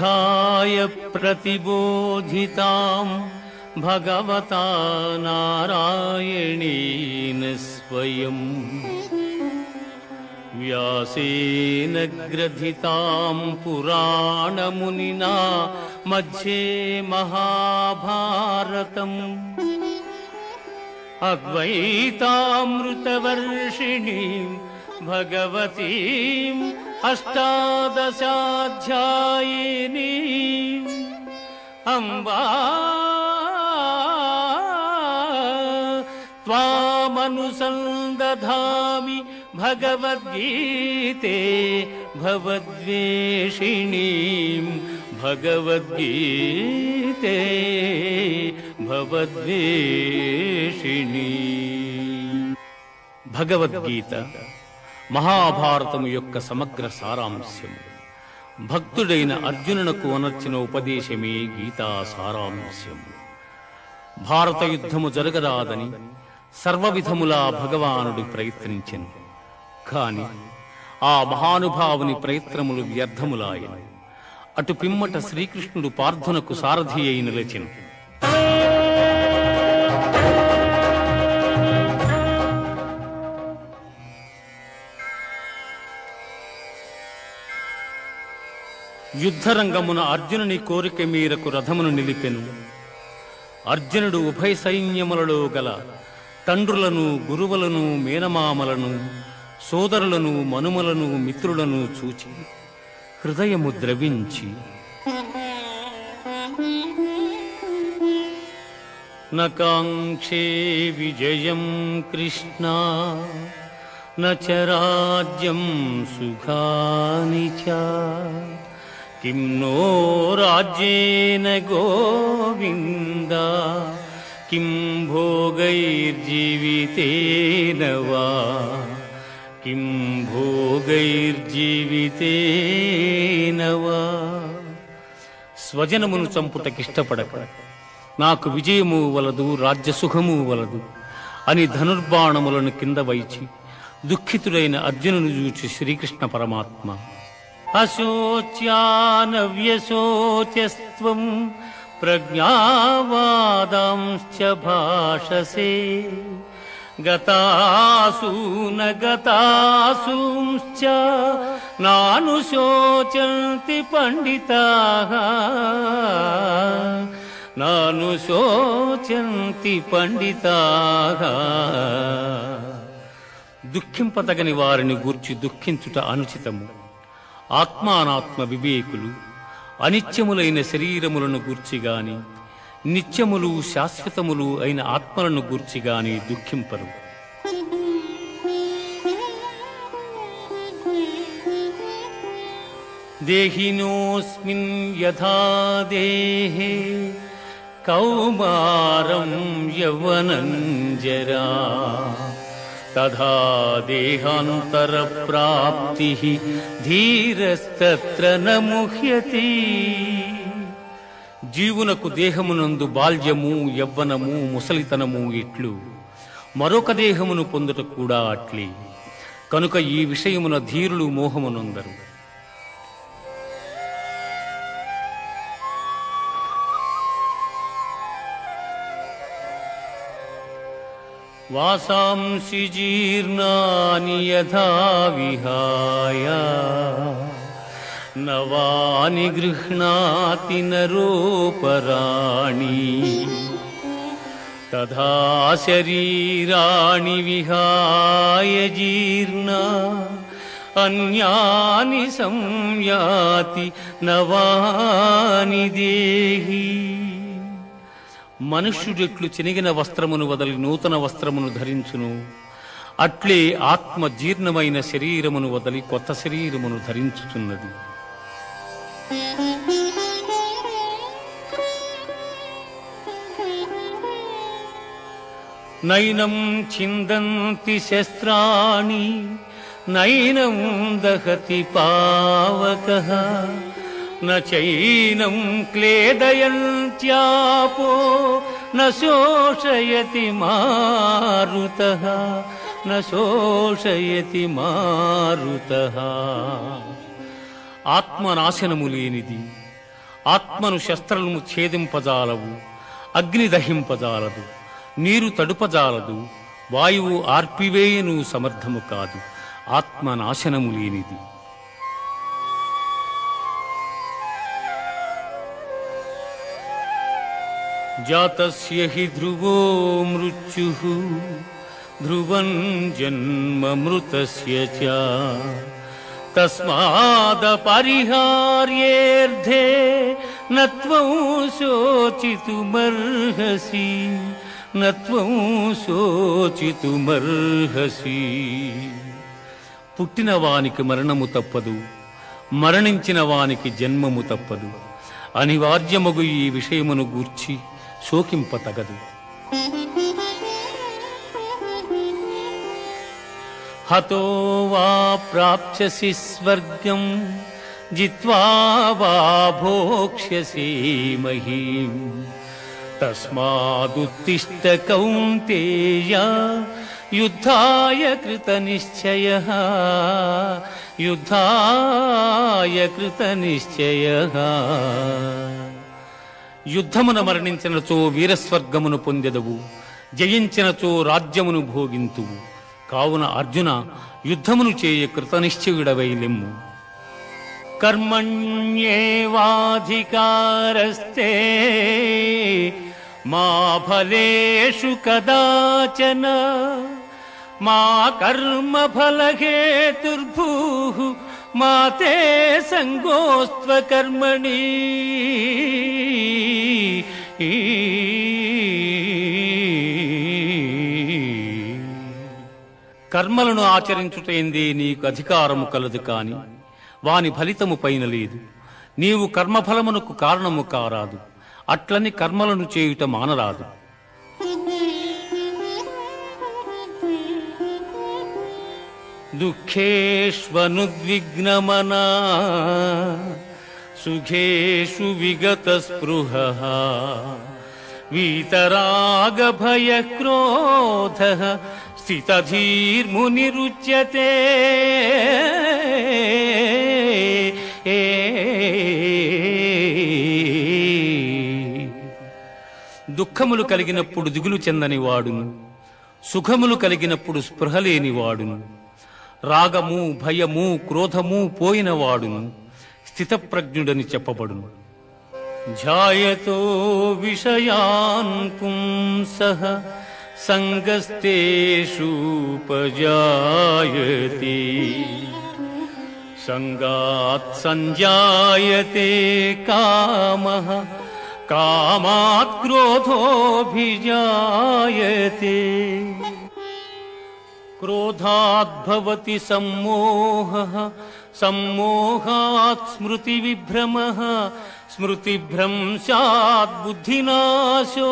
स्वाध्याय प्रतिबोधितां भगवता नारायणेन स्वयं व्यासेन ग्रथितां पुराणमुनिना मध्ये महाभारतम् अद्वैतामृतवर्षिणीं भगवतीम् अष्टादशाध्यायिनीम् अम्बा त्वामनुसन्दधामि भगवद्गीते भवद्वेषिणीं भगवद्गीते भवद्वेषिणी। భగవద్గీత మహాభారతము యొక్క సమగ్ర సారాంశము. భక్తుడైన అర్జునునకు అనర్చిన ఉపదేశమే గీతా సారాంశము. భారత యుద్ధము జరగరాదని సర్వవిధములా భగవానుడు ప్రయత్నించెను. కాని ఆ మహానుభావుని ప్రయత్నములు వ్యర్థములాయను. అటు పిమ్మట శ్రీకృష్ణుడు పార్థునకు సారథి అయి నిలిచెను. యుద్ధరంగమున అర్జునుని కోరిక మేరకు రథమును నిలిపెను. అర్జునుడు ఉభయ సైన్యములలో గల తండ్రులను, గురువులను, మేనమామలను, సోదరులను, మనుమలను, మిత్రులను చూచి హృదయము ద్రవించి నకాంక్షే విజయం కృష్ణ నచ రాజ్యం సుఖాని చ కిం నో రాజ్యేన గోవింద కిం భోగైర్జీవితేన వా కిం భోగైర్జీవితేన వా. స్వజనమును చంపుటకిష్టపడక నాకు విజయము వలదు, రాజ్యసుఖము వలదు అని ధనుర్బాణములను కింద వైచి దుఃఖితుడైన అర్జునుని చూచి శ్రీకృష్ణ పరమాత్మ అశోచ్యానవ్యశోచస్త్వం ప్రజ్ఞావాదాంశ్చ భాషసే గతాసూన గతాసూంశ్చ నానుశోచంతి పండితాః నానుశోచంతి పండితాః. దుఃఖింపతగని వారిని గూర్చి దుఃఖించుట అనుచితము. ఆత్మానాత్మ వివేకులు అనిత్యములైన శరీరములను గూర్చిగాని, నిత్యములు శాశ్వతములు అయిన ఆత్మలను గూర్చిగాని దుఃఖింపరు. దేహినోస్మిన్ యథా దేహే కౌమారం యవ్వనం జరా తథా దేహాంతర ప్రాప్తిః ధీరస్తత్ర న ముహ్యతి. జీవునకు దేహమునందు బాల్యము, యవ్వనము, ముసలితనము ఇట్లు మరొక దేహమును పొందుట కూడా అట్లే. కనుక ఈ విషయమున ధీరులు మోహమునందరు. వాసాంసి జీర్ణాని యథా విహాయ నవాని గృహ్ణాతి నరోపరాణి తథా శరీరాణి విహాయ జీర్ణా అన్యాని సంయాతి నవాని దేహి. మనుష్యుడెట్లు చినిగిన వస్త్రమును వదలి నూతన వస్త్రమును ధరించును, అట్లే ఆత్మ జీర్ణమైన శరీరమును వదలి కొత్త శరీరమును ధరించుచున్నది. నైనం ఛిందంతి శస్త్రాణి నైనం దహతి పావకః నైనం క్లేదయంత్యాపో న శోషయతి మారుతః న శోషయతి మారుతః. ఆత్మనాశనము లేనిది, ఆత్మను శస్త్రము ఛేదింపజాలవు, అగ్ని దహింపజాలదు, నీరు తడుపజాలదు, వాయువు ఆర్పివేయను సమర్థము కాదు. ఆత్మ నాశనము లేనిది. జాతస్య హి ధ్రువో మృత్యుః ధ్రువం జన్మ మృతస్య చ తస్మాదపరిహార్యేర్థే నత్వం శోచితుమర్హసి నత్వం శోచితుమర్హసి. పుట్టిన వానికి మరణము తప్పదు, మరణించిన వానికి జన్మము తప్పదు. అనివార్యమగు ఈ విషయమును గూర్చి శోకింపతగదు. హతో వా ప్రాప్స్యసి స్వర్గం జిత్వా వా భోక్ష్యసి మహీం తస్మాదుత్తిష్ఠ కౌంతేయ యుద్ధాయ కృతనిశ్చయః యుద్ధాయ కృతనిశ్చయః. యుద్ధమున మరణించినచో వీరస్వర్గమును పొందెదవు, జయించినచో రాజ్యమును భోగింతువు. కావున అర్జున, యుద్ధమును చేయ కృతనిశ్చయుడవై లెమ్ము. కర్మణ్యేవాధికారస్తే మా ఫలేషు కదాచన మా కర్మ ఫలహేతుర్భూః మా తే సంగోస్త్వ కర్మణి. కర్మలను ఆచరించుటేందే నీకు అధికారము కలదు, కాని వాని ఫలితము పైన లేదు. నీవు కర్మఫలమునకు కారణము కారాదు, అట్లని కర్మలను చేయుట మానరాదు. దుఃఖేష్వనుద్విగ్నమనా సుఖేషు విగత స్పృహః వీతరాగభయక్రోధః స్థితధీర్మునిరుచ్యతే. దుఃఖములు కలిగినప్పుడు దిగులు చెందని వాడును, సుఖములు కలిగినప్పుడు స్పృహ లేని వాడును, రాగము భయము క్రోధము పోయిన వాడును స్థితప్రజ్ఞుడని చెప్పబడును. ధ్యాయతో విషయాన్ పుంసః సంగస్తేషూపజాయతే సంగాత్ సంజాయతే కామః కామాత్ క్రోధోభిజాయతే. క్రోధాద్భవతి సమ్మోహః సమ్మోహాత్ స్మృతివిభ్రమః స్మృతిభ్రంశాత్ బుద్ధినాశో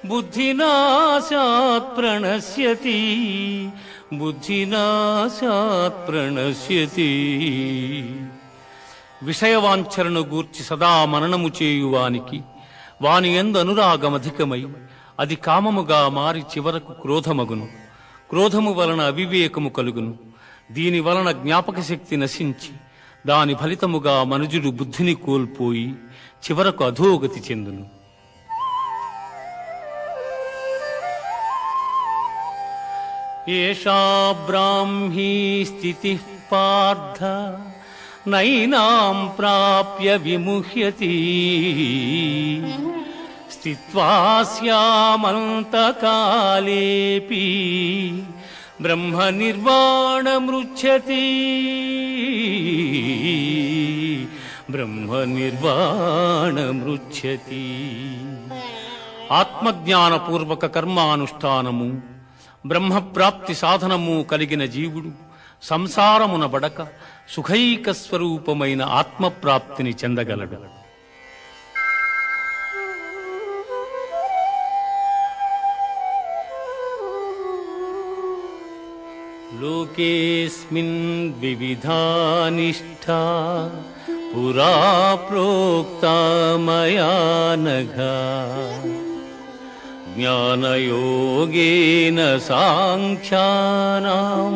బుద్ధినాశాత్ ప్రణశ్యతి బుద్ధినాశాత్ ప్రణశ్యతి. విషయవాంఛలను గూర్చి సదా మననము చేయువానికి వాని యందు అనురాగమధికమై అది కామముగా మారి చివరకు క్రోధమగును. క్రోధము వలన అవివేకము కలుగును. దీని వలన జ్ఞాపక శక్తి నశించి దాని ఫలితముగా మనుజుడు బుద్ధిని కోల్పోయి చివరకు అధోగతి చెందును. ఏషా బ్రాహ్మీ స్థితిః పార్థ నైనాం ప్రాప్య విముహ్యతి స్థిత్వా స్యామంతకాలేపి బ్రహ్మ నిర్వాణమృచ్ఛతి బ్రహ్మ నిర్వాణమృచ్ఛతి. ఆత్మజ్ఞానపూర్వక కర్మానుష్ఠానము బ్రహ్మప్రాప్తి సాధనము కలిగిన జీవుడు సంసారమున బడక సుఖైక స్వరూపమైన ఆత్మప్రాప్తిని చెందగలడు. లోకేస్మిన్ వివిధా నిష్ఠా పురా ప్రోక్తా మయా నఘ జ్ఞానయోగేన సాంఖ్యానాం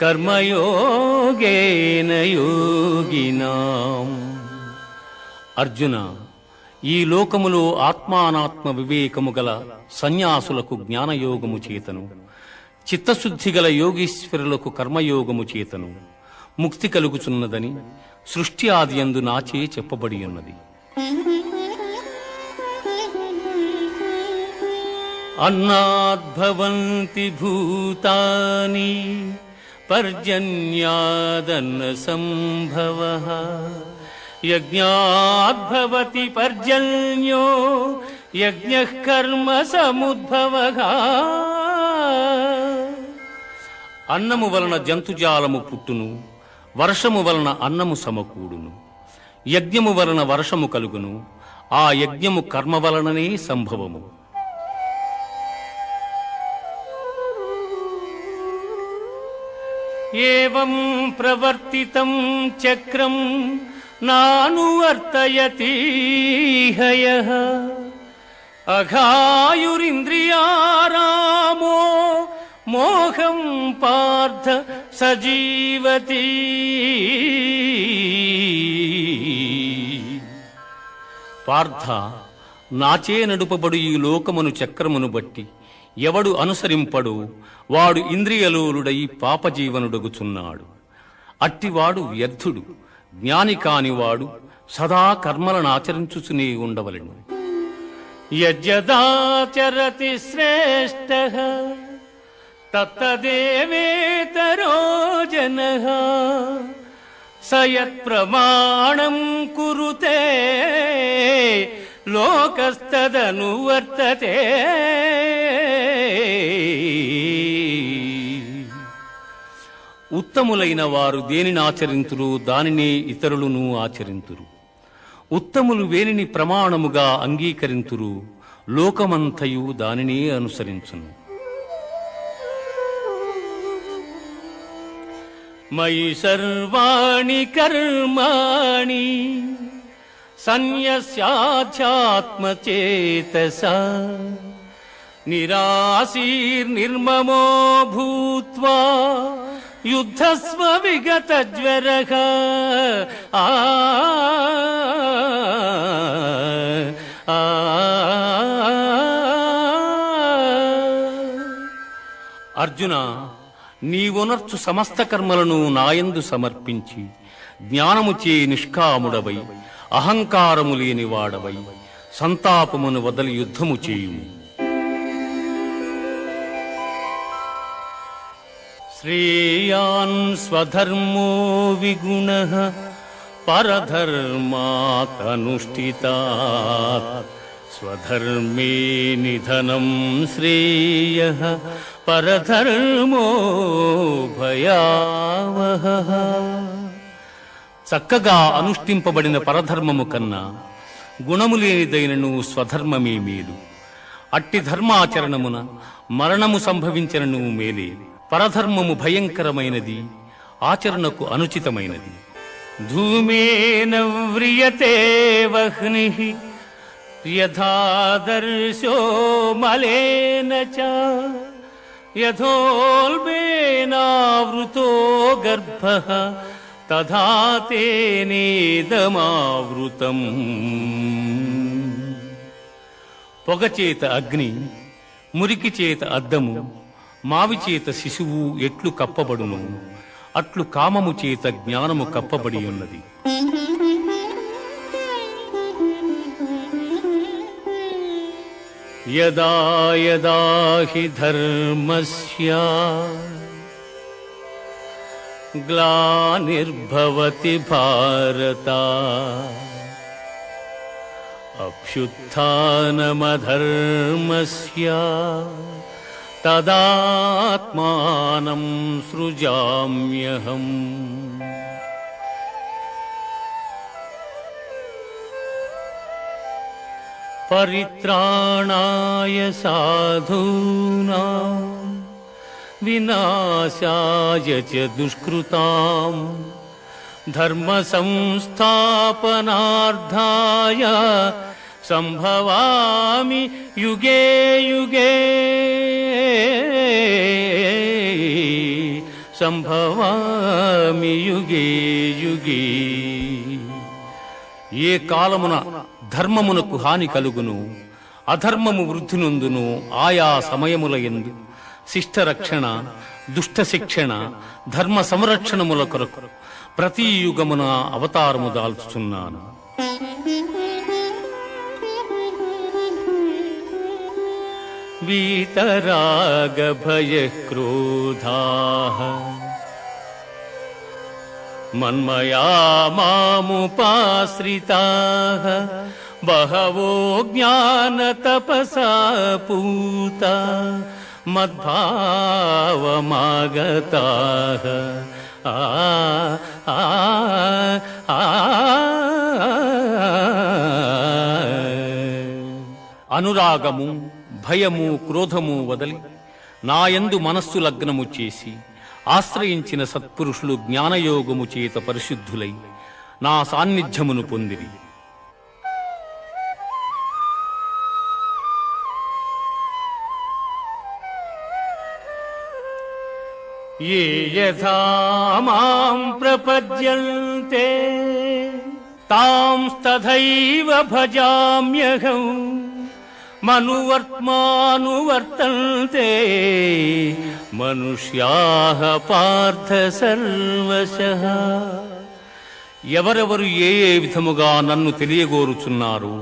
కర్మయోగేన యోగినాం అర్జున, ఈ లోకములో ఆత్మానాత్మ వివేకము గల సన్యాసులకు జ్ఞానయోగము చేతను, చిత్తశుద్ధి గల యోగీశ్వరులకు కర్మయోగము చేతను ముక్తి కలుగుచున్నదని సృష్టి ఆదియందు నాచే చెప్పబడి ఉన్నది. అన్నాద్భవంతి భూతాని పర్జన్యాదన్న సంభవః యజ్ఞాద్భవతి పర్జన్యో యజ్ఞః కర్మ సముద్భవః. అన్నము వలన జంతుజాలము పుట్టును, వర్షము వలన అన్నము సమకూడును, యజ్ఞము వలన వర్షము కలుగును, ఆ యజ్ఞము కర్మ వలననే సంభవము. ఏవం ప్రవర్తితం చక్రం నానువర్తయతి హయః అఘాయురింద్రియారామో మోహం పార్థ సజీవతి. పార్థ, నాచే నడుపబడు ఈ లోకమును చక్రమును బట్టి ఎవడు అనుసరింపడు వాడు ఇంద్రియలోలుడై పాపజీవనుడగుచున్నాడు. అట్టివాడు వ్యర్థుడు. జ్ఞాని కానివాడు సదా కర్మలను ఆచరించుచునే ఉండవలెను. యజ్జదాచరతి శ్రేష్ఠః తత్తదేవేతరో జనః స యత్ప్రమాణం కురుతే లోకస్తదనువర్తతే. ఉత్తములైన వారు దేనిని ఆచరింతురు దానినే ఇతరులను ఆచరింతురు. ఉత్తములు వేనిని ప్రమాణముగా అంగీకరింతురు లోకమంతయు దానినే అనుసరించును. మయి సర్వాణి కర్మాణి సన్యస్యాధ్యాత్మచేతసా నిరాశీర్నిర్మమో భూత్వా యుద్ధస్వ విగతజ్వరః. అర్జున, నీవునర్చు సమస్త కర్మలను నాయందు సమర్పించి జ్ఞానముచే నిష్కాముడవై అహంకారము లేనివాడవై సంతాపమును వదలి యుద్ధము చేయుము. శ్రేయాన్ స్వధర్మో విగుణః పరధర్మాతనుష్ఠితాత్ స్వధర్మే నిధనం శ్రేయః పరధర్మో భయావహః. చక్కగా అనుష్ఠింపబడిన పరధర్మము కన్నా గుణము లేనిదైనను స్వధర్మమే మేలు. అట్టి ధర్మాచరణమున మరణము సంభవించనను మేలే. పరధర్మము భయంకరమైనది, ఆచరణకు అనుచితమైనది. ధూమేన వ్రియతే వహ్నిః యథాదర్శో మలేన చ యథోల్బేనావృతో గర్భః తథా తేనేదమావృతం. పొగచేత అగ్ని, మురికి చేత అద్దము, మావి చేత శిశువు ఎట్లు కప్పబడును అట్లు కామము చేత జ్ఞానము కప్పబడి ఉన్నది. యదా యదా హి ధర్మస్య గ్లానిర్భవతి భారత అభ్యుత్థానమధర్మస్య తదాత్మానం సృజామ్యహం. పరిత్రాణాయ సాధూనాం వినాశాయ చ దుష్కృతాం ధర్మ సంస్థాపనార్థాయ సంభవామి యుగే యుగే. సంభవామి యుగే యుగే. ఏ కాలమున ధర్మమునకు హాని కలుగును, అధర్మము వృద్ధి నొందును, ఆయా సమయముల యందు శిష్ట రక్షణ, దుష్ట శిక్షణ, ధర్మ సంరక్షణముల కొరకు ప్రతి యుగమున అవతారము దాల్చుచున్నాను. వీతరాగ భయ క్రోధాః మన్మయా మాముపాశ్రితాః బహవో జ్ఞాన తపసా పూతా మద్భావమాగతాః. అనురాగము, భయము, క్రోధము వదలి నాయందు మనస్సు లగ్నము చేసి ఆశ్రయించిన సత్పురుషులు జ్ఞానయోగము చేత పరిశుద్ధులై నా సాన్నిధ్యమును పొందిరి. ఏ యథా మాం ప్రపద్యంతే తాంస్తథైవ భజామ్యహం మనువర్త్మానువర్తంతే మనుష్యాః పార్థ సర్వశః. ఎవరెవరు ఏ ఏ విధముగా నన్ను తెలియగోరుచున్నారు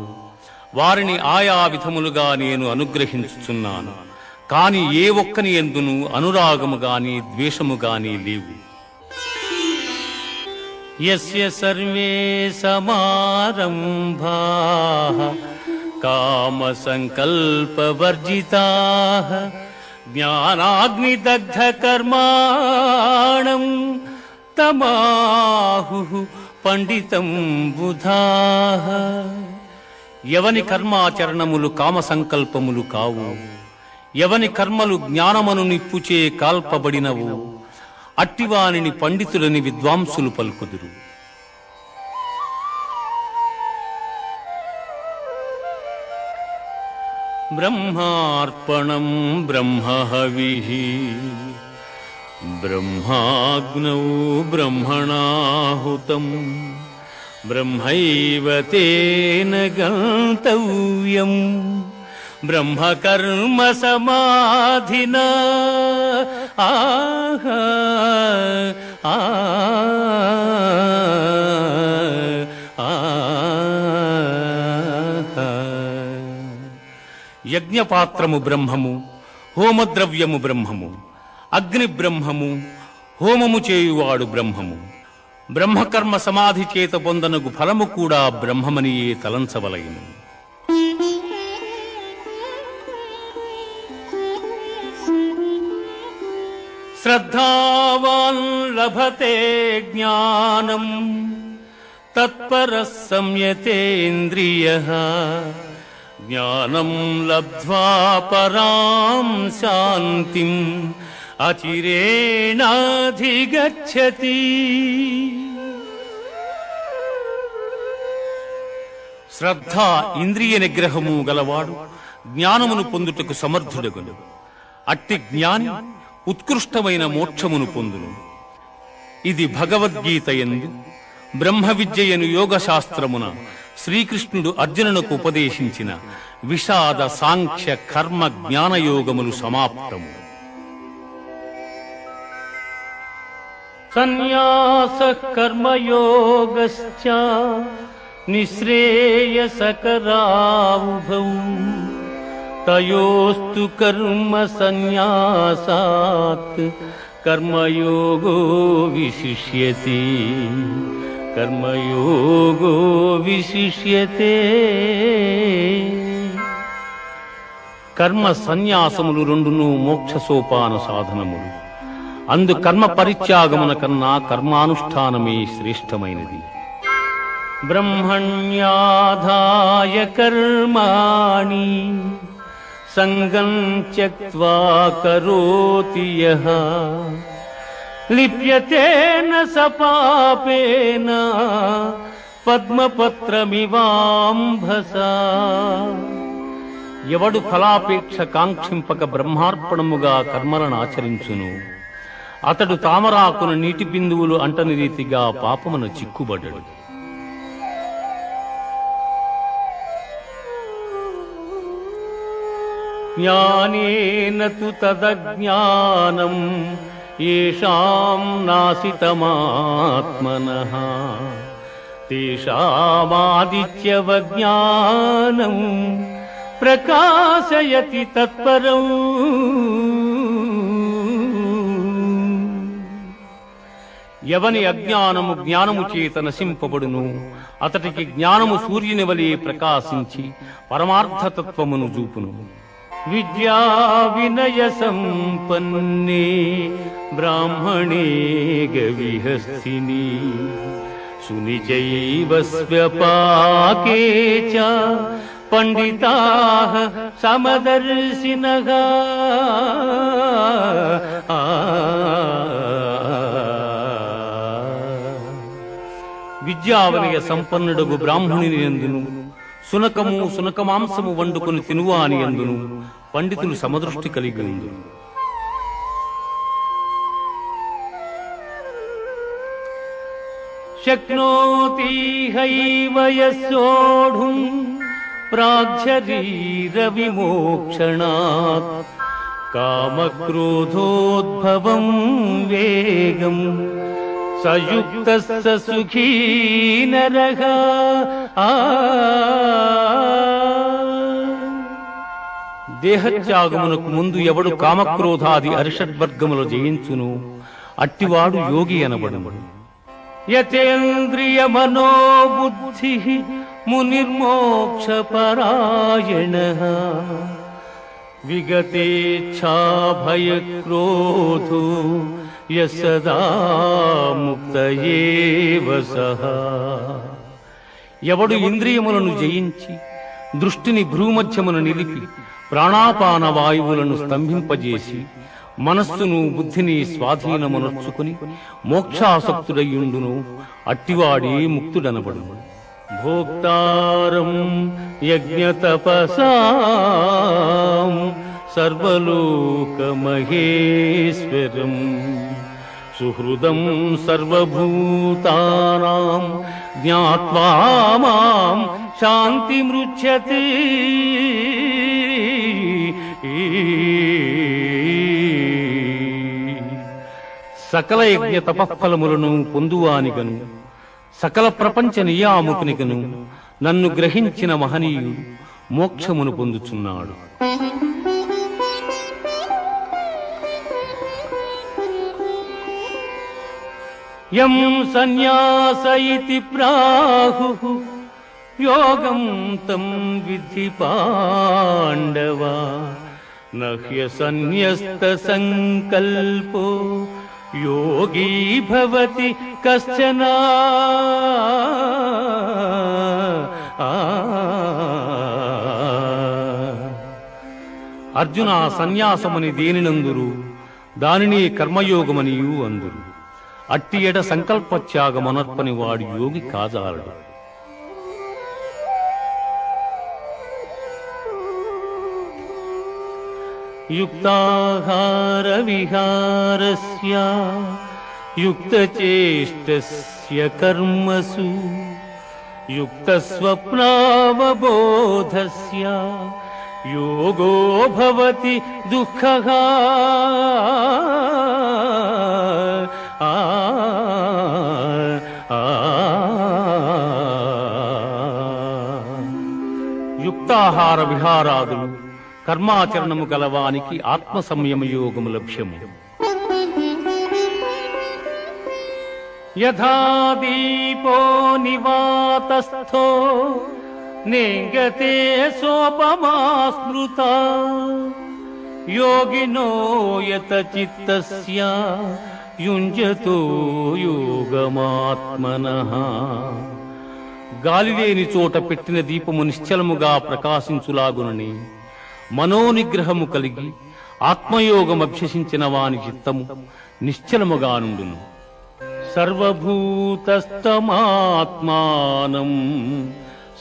వారిని ఆయా విధములుగా నేను అనుగ్రహించుచున్నాను. కాని ఏ ఒక్కని యందును అనురాగము గాని ద్వేషము గాని లేవు. యస్య సర్వే సమారంభాః కామ సంకల్ప వర్జితాః జ్ఞానాగ్నిదగ్ధ కర్మాణం తమాహుః పండితం బుధాః. ఎవని కర్మాచరణములు కామ సంకల్పములు కావు, ఎవని కర్మలు జ్ఞానమను నిప్పుచే కాల్పబడినవు అట్టివానిని పండితులని విద్వాంసులు పలుకుదురు. బ్రహ్మార్పణం బ్రహ్మహవిః బ్రహ్మాగ్నౌ బ్రహ్మణాహుతం బ్రహ్మైవ తేన గంతవ్యం బ్రహ్మకర్మ సమాధినా. యజ్ఞపాత్రము బ్రహ్మము, హోమద్రవ్యము బ్రహ్మము, అగ్ని బ్రహ్మము, హోమము చేయువాడు బ్రహ్మము. బ్రహ్మకర్మ సమాధి చేత పొందనగు ఫలము కూడా బ్రహ్మమనియే తలంచవలయును. శ్రద్ధావాన్ లభతే జ్ఞానం తత్పరః సంయతేంద్రియః జ్ఞానం లబ్ధ్వా పరాం శాంతిం అచిరేణాధిగచ్చతి. శ్రద్ధ ఇంద్రియ నిగ్రహము గలవాడు జ్ఞానమును పొందుటకు సమర్థుడగును. అట్టి జ్ఞాని ఉత్కృష్టమైన మోక్షమును పొందును. ఇది భగవద్గీత యందు బ్రహ్మ విద్యయను యోగ శాస్త్రమున శ్రీకృష్ణుడు అర్జునునకు ఉపదేశించిన విషాద సాంఖ్య కర్మ జ్ఞానయోగములు సమాప్తము. సన్యాసః కర్మయోగశ్చ నిశ్రేయసకరావుభౌ తయోస్తు కర్మ సన్యాసాత్ కర్మయోగో విశిష్యతే. కర్మయోగో విశిష్యతే. కర్మ సన్యాసములు రెండును మోక్ష సోపాన సాధనములు. అందు కర్మ పరిత్యాగమున కన్నా కర్మానుష్ఠానమే శ్రేష్టమైనది. బ్రహ్మణ్యాధాయ కర్మాణి సంగం త్యక్త్వా కరోతి యః లిప్యతేన స పాపేన పద్మపత్రమివాంభసా. ఎవడు ఫలాపేక్ష కాంక్షింపక బ్రహ్మార్పణముగా కర్మలను ఆచరించును అతడు తామరాకున నీటి బిందువులు అంటని రీతిగా పాపమున చిక్కుబడ్డడు. జ్ఞానేన తు తదజ్ఞానం యేషాం నాసితమాత్మనః తేషామాదిత్యవజ్ఞానం ప్రకాశయతి తత్పరం. ఎవని అజ్ఞానము జ్ఞానము చేత నశింపబడును అతడికి జ్ఞానము సూర్యుని వలె ప్రకాశించి పరమార్థతత్వమును చూపును. విద్యా వినయ సంపన్నే బ్రాహ్మణే గవిహస్తిని సునిచైవ స్వ్యపాకే చ పండితాః సమదర్శినః. విద్యావనయ సంపన్నుడగు బ్రాహ్మణుని యందును సునకము సునకమాంసము వండుకొని తినువాని యందును పండితులు సమదృష్టి కలిగి ఉందురు. శక్నోతి హైవ యస్సోఢుం ప్రాగ్శరీర విమోక్షణాత్ కామక్రోధోద్భవం వేగం సయుక్తః స సుఖీ నరః. దేహత్యాగమునకు ముందు ఎవడు కామక్రోధాది అరిషడ్వర్గములు జయించును అట్టివాడు యోగి అనబడును. యతేంద్రియ మనోబుద్ధి మునిర్మోక్ష పరాయణః విగతేచ్ఛా భయక్రోధో యసదా ముక్త ఏవ సః. ఎవడు ఇంద్రియములను జయించి దృష్టిని భ్రూమధ్యమున నిలిపి ప్రాణాపాన వాయువులను స్తంభింపజేసి మనస్సును బుద్ధిని స్వాధీనమునర్చుకుని మోక్షాసక్తుడయ్యుండును అట్టివాడే ముక్తుడనబడును. భోక్తారం యజ్ఞతపసాం సర్వలోకమహేశ్వరం సుహృదం సర్వభూతానాం జ్ఞాత్వా మాం శాంతిమృచ్యతే. సకల యజ్ఞ తపఫలములను పొందువానిగను సకల ప్రపంచ నియామకునిగను నన్ను గ్రహించిన మహనీయుడు మోక్షమును పొందుచున్నాడు. యం సన్యాస ఇతి ప్రాహుః యోగం తం విద్ధి పాండవ నహ్య సన్యస్త సంకల్పో యోగీ భవతి కశ్చన. అర్జున సన్యాసమని దేనినందురు దానిని కర్మయోగమనియు అందురు. అట్టి ఎడ సంకల్పత్యాగమనర్పని వాడు యోగి కాజాలడు. యుక్తాహార విహారస్య యుక్తచేష్టస్య కర్మసు యుక్తస్వప్నావబోధస్య యోగో భవతి దుఃఖః. యుక్తాహార విహారాదులు కర్మాచరణము గలవానికి ఆత్మ సంయమ యోగము లక్ష్యము. యథా దీపో నివాతస్థో నేంగతే సోపమా స్మృతా యోగినో యత చిత్తస్య యుంజతో యోగమాత్మనః. గాలిలేని చోట పెట్టిన దీపము నిశ్చలముగా ప్రకాశించులాగునని మనోనిగ్రహము కలిగి ఆత్మయోగమభ్యసించిన వాని చిత్తము నిశ్చలముగా నుండును. సర్వభూతస్తమాత్మానం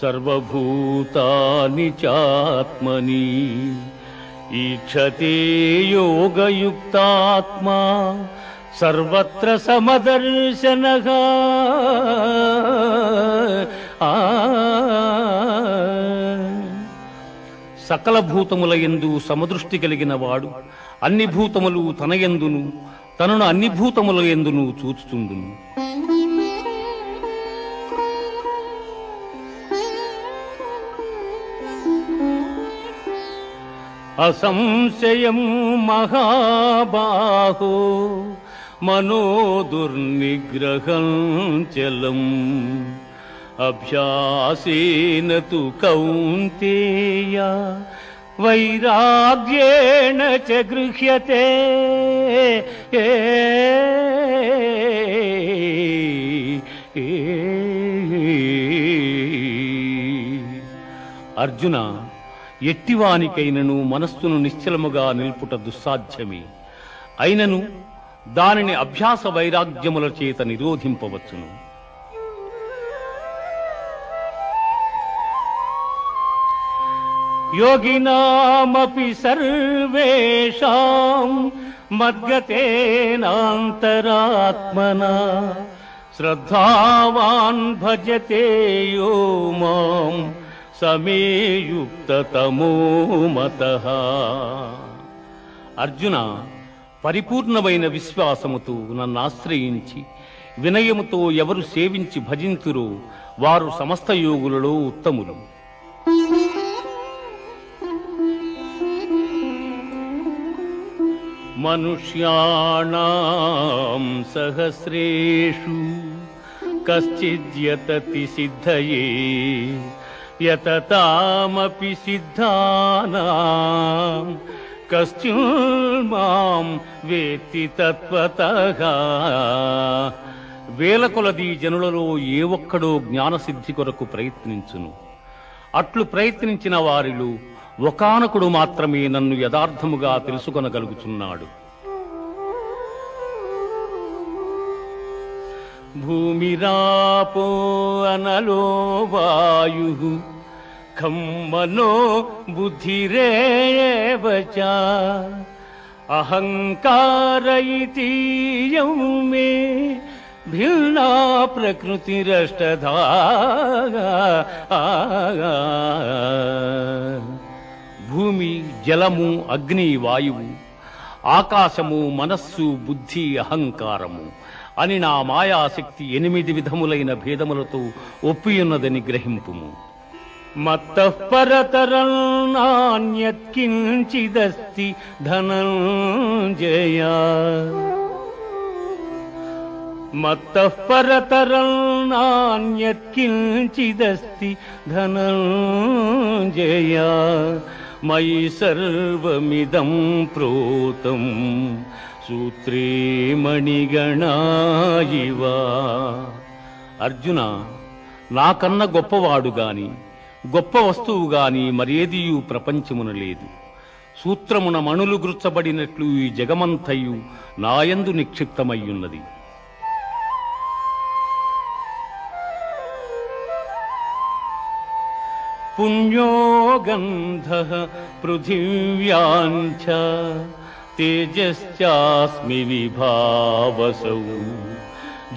సర్వభూతాని చాత్మని ఈక్షతే యోగయుక్తాత్మా సర్వత్ర సమదర్శనః. సకల భూతముల యందు సమదృష్టి కలిగిన వాడు అన్ని భూతములు తన యందును తనను అన్ని భూతముల యందును చూచుచుండును. అసంశయం మహాబాహో మనోదుర్నిగ్రహం చలం అభ్యాసేన తు కౌంతేయ వైరాగ్యేణ చ గృహ్యతే. అర్జున, ఎట్టివానికైనను మనస్సును నిశ్చలముగా నిల్పుట దుస్సాధ్యమే. అయినను దానిని అభ్యాస వైరాగ్యముల చేత నిరోధింపవచ్చును. యోగినామపి సర్వేషాం మద్గతేనాంతరాత్మనా శ్రద్ధావాన్ భజతే యో మాం సమే యుక్తతమో మతః. అర్జున, పరిపూర్ణమైన విశ్వాసముతో నన్ను ఆశ్రయించి వినయముతో ఎవరు సేవించి భజింతురో వారు సమస్త యోగులలో ఉత్తములు. మనుష్యాణాం సహస్రేషు కశ్చిద్యతతి సిద్ధయే యతతామపి సిద్ధానాం కశ్చిన్మాం వేత్తి తత్వతః. వేల కొలది జనులలో ఏ ఒక్కడో జ్ఞానసిద్ధి కొరకు ప్రయత్నించును. అట్లు ప్రయత్నించిన వారిలో ఒకానొకడు మాత్రమే నన్ను యథార్థముగా తెలుసుకొనగలుగుచున్నాడు. భూమిరాపో అనలో వాయుః ఖం మనో బుద్ధిరేవ చ అహంకార ఇతీయం మే భిన్నా ప్రకృతిరష్టధా. భూమి, జలము, అగ్ని, వాయువు, ఆకాశము, మనస్సు, బుద్ధి, అహంకారము అని నా మాయాశక్తి 8 విధములైన భేదములతో ఒప్పియున్నదని గ్రహింపుము. మత్తః పరతరం నాన్యత్ కించిదస్తి ధనంజయ. మత్తః పరతరం నాన్యత్ కించిదస్తి ధనంజయ. మయి సర్వమిదం ప్రోతం సూత్రే మణిగణా ఇవ. అర్జున, నాకన్న గొప్పవాడు గాని గొప్ప వస్తువు గాని మరేదియు ప్రపంచమున లేదు. సూత్రమున మణులు గుర్చబడినట్లు ఈ జగమంతయు నాయందు నిక్షిప్తమయ్యున్నది. పుణ్యో గంధః పృథివ్యాంచ తేజశ్చాస్మి విభావసౌ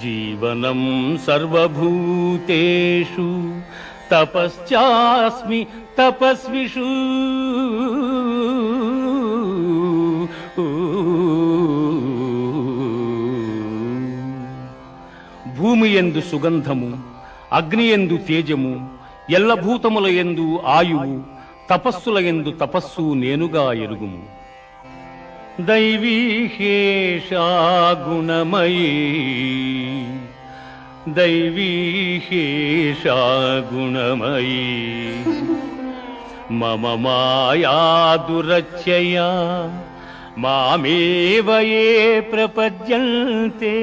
జీవనం సర్వభూతేషు తపశ్చాస్మి తపస్విషు. భూమి యందు సుగంధము, అగ్ని యందు తేజము, ఎల్లభూతముల యందు ఆయువు, తపస్సుల యందు తపస్సు నేనుగా ఎరుగుము. దైవీహేషా గుణమయీ దైవీహేషా గుణమయీ మమ మాయా దురచ్చయా మామేవ యే ప్రపద్యంతే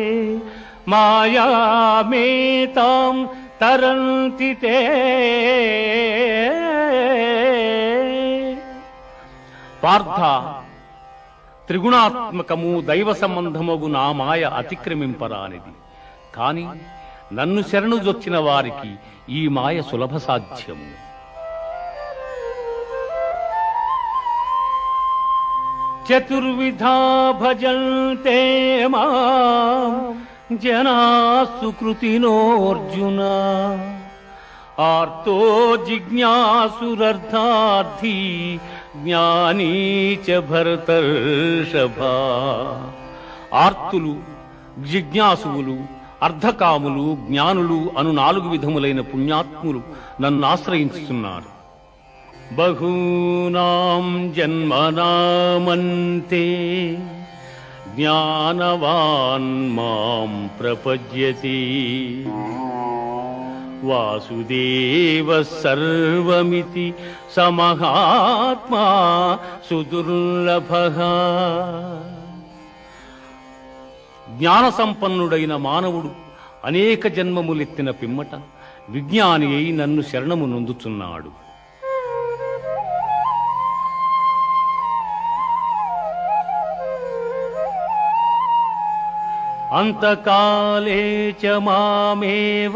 మాయామేతాం తరంతి తే. పార్థ, త్రిగుణాత్మకము దైవ సంబంధమగు నా మాయ అతిక్రమింపరానిది. కాని నన్ను శరణుజొచ్చిన వారికి ఈ మాయ సులభ సాధ్యము. చతుర్విధా భజంతే మాం జనా సుకృతినోర్జున ఆర్తో జిజ్ఞాసురర్థార్థి జ్ఞానీ చ భరతర్షభా. ఆర్తులు, జిజ్ఞాసువులు, అర్ధకాములు, జ్ఞానులు అను 4 విధములైన పుణ్యాత్ములు నన్ను ఆశ్రయించుతున్నారు. బహూనాం జన్మనామంతే జ్ఞానవాన్ మాం ప్రపద్యతే. వాసుదేవ సర్వమితి సమహాత్మా సుదుర్లభః. జ్ఞాన సంపన్నుడైన మానవుడు అనేక జన్మములెత్తిన పిమ్మట విజ్ఞాని అయి నన్ను శరణము నొందుచున్నాడు. అంతకాలే చ మామేవ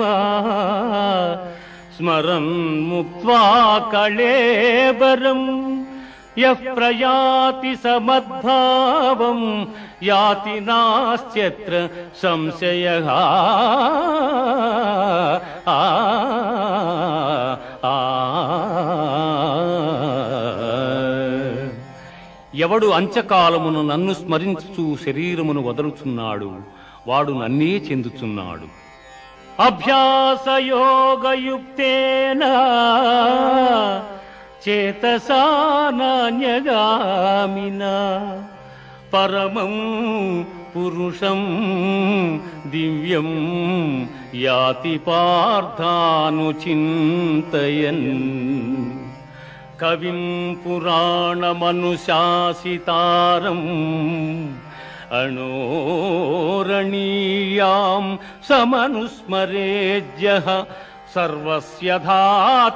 స్మరన్ ముక్త్వా కళేబరం యః ప్రయాతి సమద్భావం యాతి నాస్త్యత్ర సంశయః. ఎవడు అంత్యకాలమును నన్ను స్మరించుచూ శరీరమును వదలుచున్నాడు వాడు నన్నే చెందుచున్నాడు. అభ్యాసయోగయుక్తేన చేతసా నాన్యగామినా పరమం పురుషం దివ్యం యాతి పార్థానుచింతయన్. కవిం పురాణమనుశాసితారం అణోరణీయాం సమనుస్మరేజ్యః సర్వస్య ధాతారమచింత్య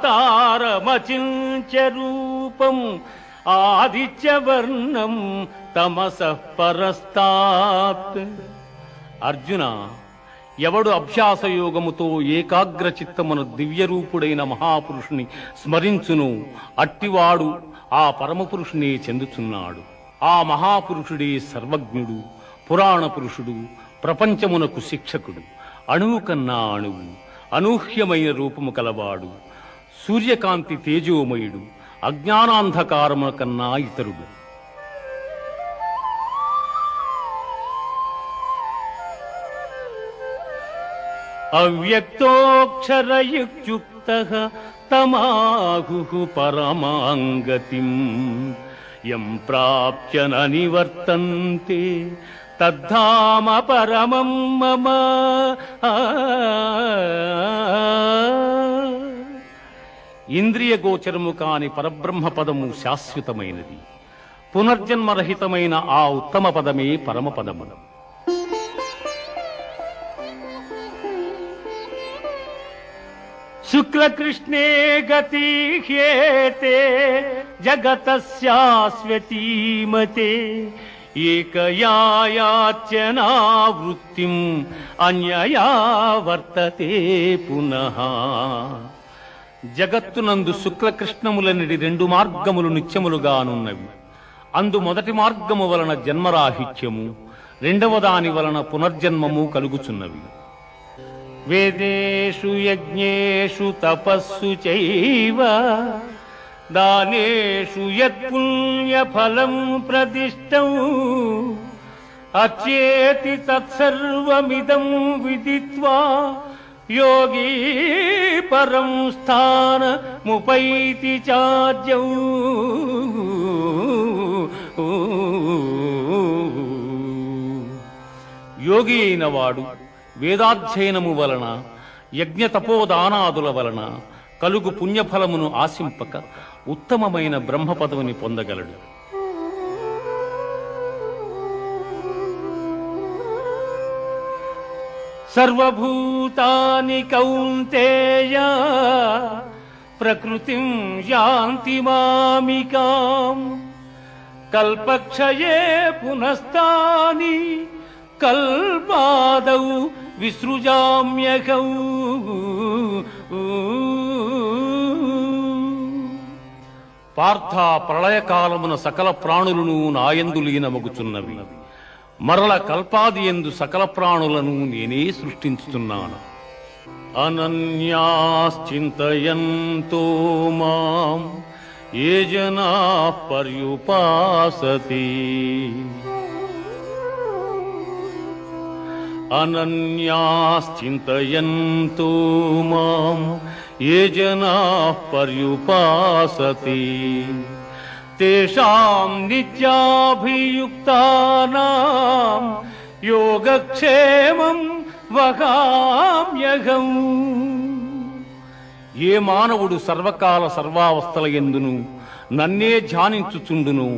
రూపం ఆదిత్యవర్ణం తమసః పరస్తాత్. అర్జున, ఎవడు అభ్యాసయోగముతో ఏకాగ్ర చిత్తమును దివ్యరూపుడైన మహాపురుషుని స్మరించును అట్టివాడు ఆ పరమపురుషుని చెందుచున్నాడు. ఆ మహాపురుషుడే సర్వజ్ఞుడు, పురాణ పురుషుడు, ప్రపంచమునకు శిక్షకుడు, అణువు కన్నా అణువు, అనూహ్యమైన రూపము కలవాడు, సూర్యకాంతి తేజోమయుడు, అజ్ఞానాంధకారము కన్నా ఇతరుడు. అవ్యక్తోక్షరయుక్తః తమాహుః పరమాంగతిం యం ప్రాప్య న నివర్తంతే తద్ధామ పరమం మమ. ఇంద్రియ గోచరము కాని పరబ్రహ్మ పదము శాశ్వతమైనది. పునర్జన్మరహితమైన ఆ ఉత్తమ పదమే పరమపదము. శుక్లకృష్ణే గతి హ్యేతే జగతస్యాస్వతీమతే ఏకయాయాచ్యనావృత్తిం అన్యయా వర్తతే పునః. జగత్తునందు శుక్లకృష్ణములనిడి 2 మార్గములు నిత్యములుగానున్నవి. అందు మొదటి మార్గము వలన జన్మరాహిత్యము, రెండవ దాని వలన పునర్జన్మము కలుగుచున్నవి. వేదేషు యజ్ఞేషు తపస్సు చైవ దానేషు యత్పుణ్యఫలం ప్రదిష్టం అచ్యేతి తత్సర్వమిదం విదిత్వా యోగీ పరం స్థానముపైతి చాద్యం. యోగి అయిన వాడు వేదాధ్యయనము వలన, యజ్ఞ తపోదానాదుల వలన కలుగు పుణ్యఫలమును ఆశింపక ఉత్తమమైన బ్రహ్మ పదవిని పొందగలడు. సర్వభూతాని కౌంతేయ ప్రకృతిం యాంతి మామికాం కల్పక్షయే పునస్తాని కల్పాదౌ విసృజామ్యహం. పార్థ, ప్రళయకాలమున సకల ప్రాణులను నాయందు లీనమగుచున్నవి. మరల కల్పాది యందు సకల ప్రాణులను నేనే సృష్టించుతున్నాను. అనన్యాశ్చింతయంతో మాం ఏ జనాః పర్యుపాసతే అనన్యాశ్చింతయంతో మాం ఏ జనాః పర్యుపాసతే తేషాం నిత్యాభియుక్తానాం యోగక్షేమం వహామ్యహం. ఏ మానవుడు సర్వకాల సర్వావస్థల యందును నన్నే ధ్యానించుచుండును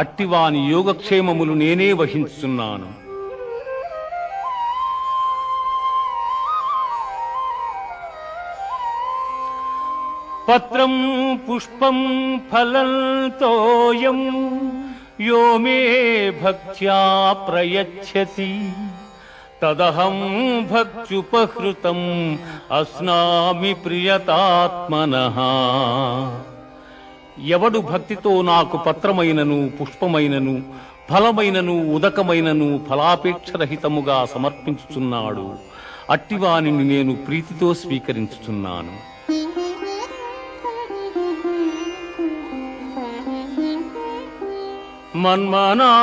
అట్టివాని యోగక్షేమములు నేనే వహించుచున్నాను. పత్రం పుష్పం ఫలం తోయం యో మే భక్త్యా ప్రయచ్చతి తదహం భక్త్యుపహృతం అస్నామి ప్రియతాత్మనః. ఎవడు భక్తితో నాకు పత్రమైనను పుష్పమైనను ఫలమైనను ఉదకమైనను ఫలాపేక్షరహితముగా సమర్పించుచున్నాడు అట్టివానిని నేను ప్రీతితో స్వీకరించుచున్నాను. మన్మనా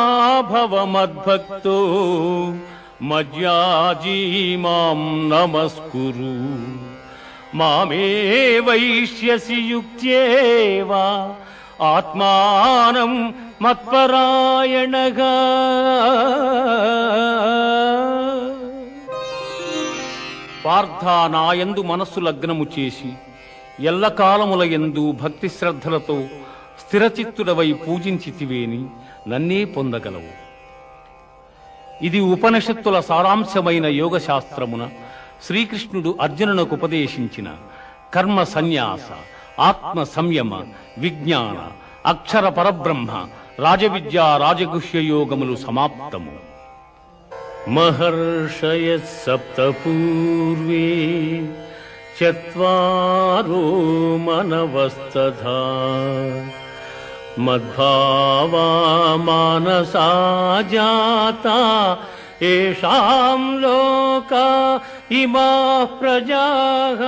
భవ మద్భక్తో మజ్యాజీ మాం నమస్కురు మామే వైష్యసి యుక్త్యేవా ఆత్మానం మత్పరాయణగా. పార్థ నాయందు మనస్సు లగ్నము చేసి ఎల్లకాలముల యందు భక్తి శ్రద్ధలతో స్థిరచిత్తుడవై పూజించితివేని నన్నే పొందగలవు. ఇది ఉపనిషత్తుల సారాంశమైన యోగశాస్త్రమున శ్రీకృష్ణుడు అర్జునునకు ఉపదేశించిన కర్మ సన్యాస, ఆత్మ సంయమ, విజ్ఞాన, అక్షర పరబ్రహ్మ, రాజవిద్యా రాజగుహ్య యోగములు సమాప్తము. మహర్షయః సప్త పూర్వే చత్వారో మనవస్తథా మద్భావా మానసా జాతా ఏషాం లోకా ఇమాః ప్రజాః.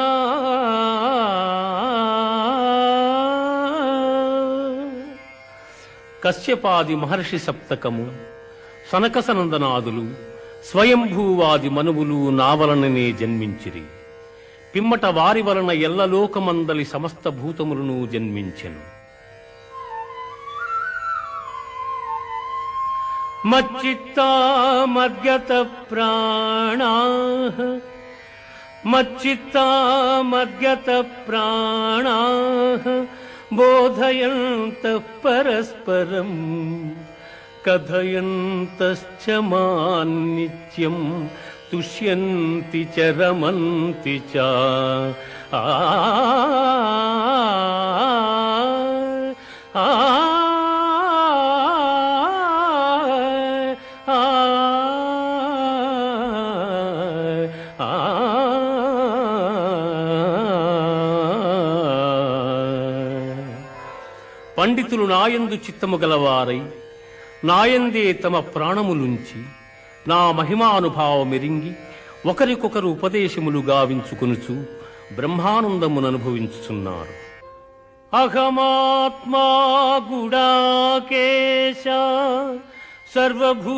కశ్యపాది మహర్షి సప్తకము, సనకసనందనాదులు, స్వయంభూవాది మనువులు నా వలననే జన్మించిరి. పిమ్మట వారి వలన ఎల్లలోకమందలి సమస్త భూతములను జన్మించెను. మచ్చిత్తా మద్గత ప్రాణాః మచ్చిత్తా మద్గత ప్రాణాః బోధయంతః పరస్పరం కథయంతశ్చ మాం నిత్యం తుష్యంతి చ రమంతి చ. పండితులు నాయందు చిత్తము గలవారై నాయందే తమ ప్రాణములుంచి నా మహిమానుభావమెరింగి ఒకరికొకరు ఉపదేశములు గావించుకొనుచు బ్రహ్మానందముననుభవించుచున్నారు. అహమాత్మా గుడాకేశ సర్వభూతస్య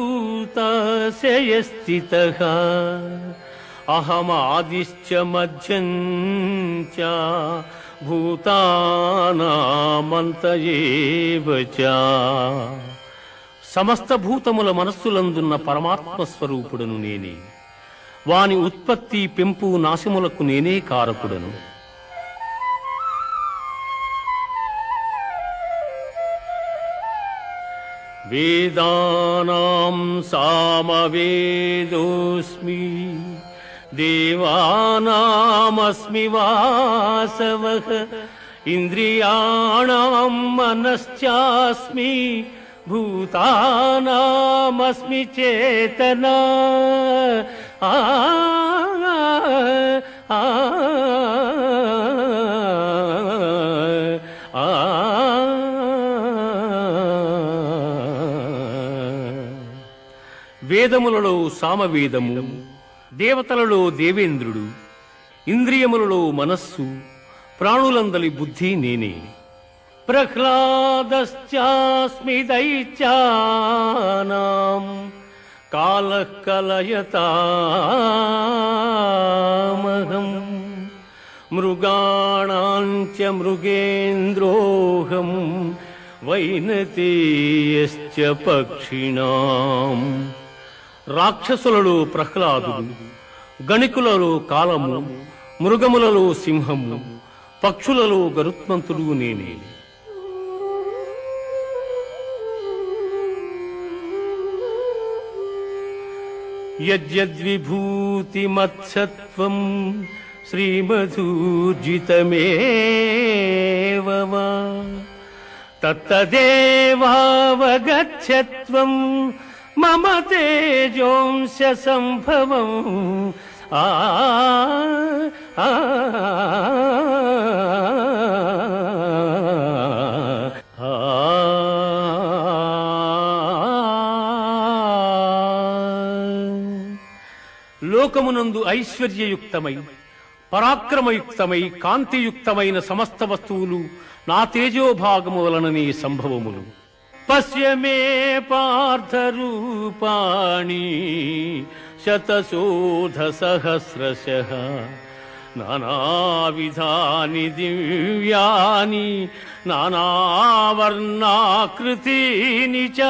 స్థితః అహమాదిశ్చ మధ్యం చ భూతానామంత ఏవ చ. సమస్త భూతముల మనస్సులందున్న పరమాత్మ స్వరూపుడను నేనే. వాని ఉత్పత్తి పెంపు నాశములకు నేనే కారకుడను. వేదానాం సామవేదోస్మి దేవానామస్మి వాసవః ఇంద్రియాణాం మనశ్చాస్మి భూతానామస్మి చేతనా. వేదములలో సామవేదము, దేవతలలో దేవేంద్రుడు, ఇంద్రియములలో మనస్సు, ప్రాణులందలి బుద్ధి నేనే. ప్రహ్లాదశ్చాస్మి దైత్యానాం కాలః కలయతామహం మృగాణాం చ మృగేంద్రోహం వైనతేయశ్చ పక్షిణాం. రాక్షసులలో ప్రహ్లాదుడు, గణికులలో కాలము, మృగములలో సింహము, పక్షులలో గరుత్మంతుడు నేనే. యద్యద్విభూతిమత్సత్వం శ్రీమధూర్జితమేవ వా తత్తదేవావగచ్చత్వం మమ తేజోంశ సంభవం. ఆ లోకమునందు ఐశ్వర్యయుక్తమై, పరాక్రమయుక్తమై, కాంతియుక్తమైన సమస్త వస్తువులు నా తేజోభాగము వలననే సంభవములు. పశ్య మే పార్థ రూపాణి శతశోధ సహస్రశః నానావిధాని దివ్యాని నానావర్ణాకృతీని చ.